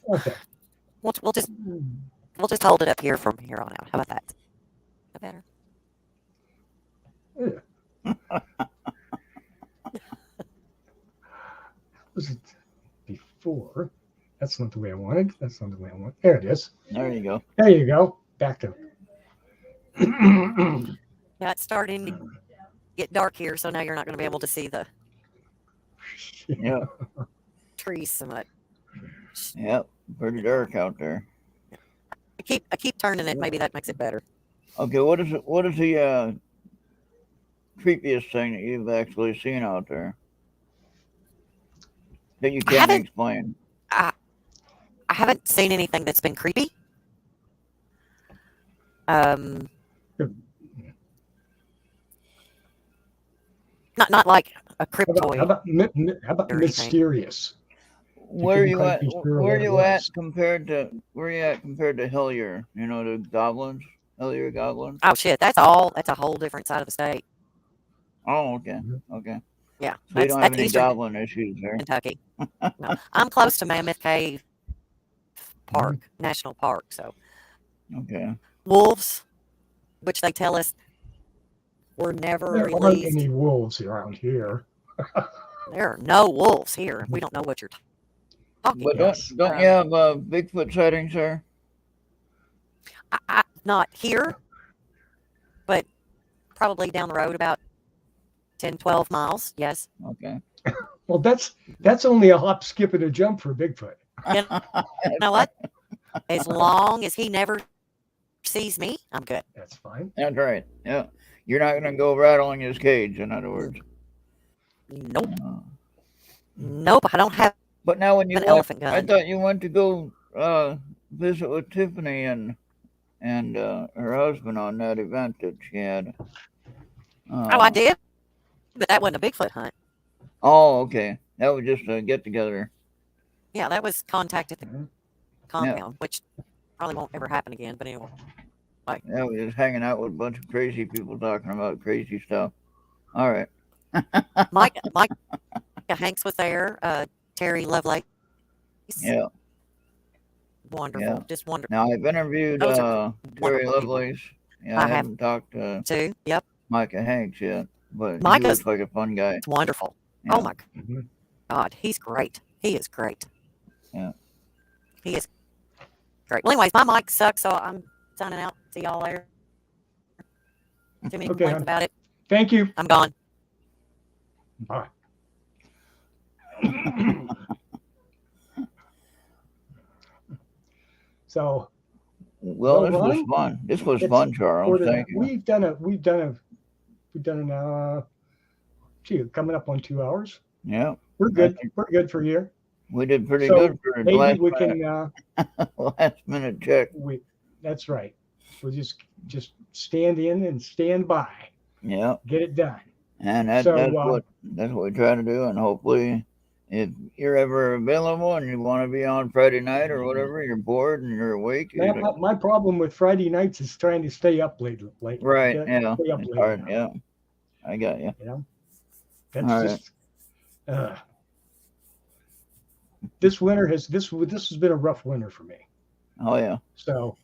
Okay. We'll just hold it up here from here on out. How about that? Is that better? Was it before? That's not the way I wanted. That's not the way I want. There it is. There you go. There you go. Back to. Yeah, it's starting to get dark here, so now you're not going to be able to see the Yeah. trees so much. Yep. Pretty dark out there. I keep turning it. Maybe that makes it better. Okay. What is the creepiest thing that you've actually seen out there that you can't haven't- explain? I haven't seen anything that's been creepy. Not like a How cryptoid. about or anything. mysterious? Where you couldn't at? quite be sure Where what it you at was. compared to Hillier? You know, the goblins, Hillier goblins. Oh shit, that's a whole different side of the state. Oh, okay, Mhm. okay. Yeah, So you don't have that's any Eastern goblin issues there. Kentucky. No, I'm close to Mammoth Cave Park, National Park. So Okay. wolves, which they tell us were never There aren't released. any wolves around here. There are no wolves here. We don't know what you're talking But about. don't you have Bigfoot sightings there? Not here, but probably down the road about 10, 12 miles. Yes. Okay. Well, that's only a hop, skip, and a jump for Bigfoot. You know what? As long as he never sees me, I'm good. That's fine. That's right. Yeah. You're not gonna go rattling his cage, in other words. Nope. Uh, Nope. I don't have But now when you an went, elephant gun. I thought you went to go visit with Tiffany and her husband on that event that she had. Oh, I did, but that wasn't a Bigfoot hunt. Oh, okay. That was just a get together. Yeah, that was contact at the Mhm. compound, which probably won't ever happen again. But anyway, Yeah, we just hanging out with a bunch of crazy people talking about crazy stuff. All right. Mike Hanks was there. Terry Lovelace. Yeah. Wonderful. Yeah. Just wonderful Now I've interviewed Those are Terry wonderful people. Lovelace. Yeah, I I haven't talked to too. Yep. Micah Hanks yet, but he Micah's- looks like a fun guy. It's wonderful. Yeah. Oh my Mhm. God, he's great. He is great. Yeah. He is great. Well, anyways, my mic sucks, so I'm signing out. See y'all later. Too many Okay, complaints hon. about it. Thank you. I'm gone. Bye. So Well, this was Ronnie, fun. This was it's fun, Charles. sort of- Thank you. we've done coming up on 2 hours. Yeah, We're good. We're good for a year. we did pretty So good for the maybe last we minute, can. last minute check. That's right. We'll just stand in and stand by, Yeah. get it done. And So, that's what we try to do. And hopefully, if you're ever available and you want to be on Friday night or whatever, you're bored and you're awake. My problem with Friday nights is trying to stay up late. Right. Stay Yeah. up It's late hard. enough, Yeah. I got you. you know. That's All right. just this winter has been a rough winter for me. Oh yeah. So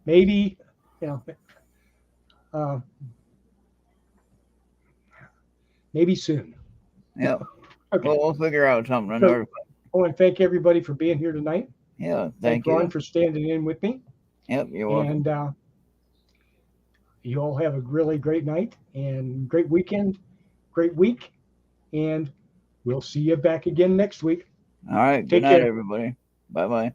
maybe, maybe soon. Yeah. Okay. Well, we'll figure out something. So, I want to thank everybody for being here tonight. Yeah. Thank Thank Ron you. for standing in with me. Yep. You're welcome. And you all have a really great night and great weekend, great week. And we'll see you back again next week. All right. Good Take night, care. everybody. Bye bye.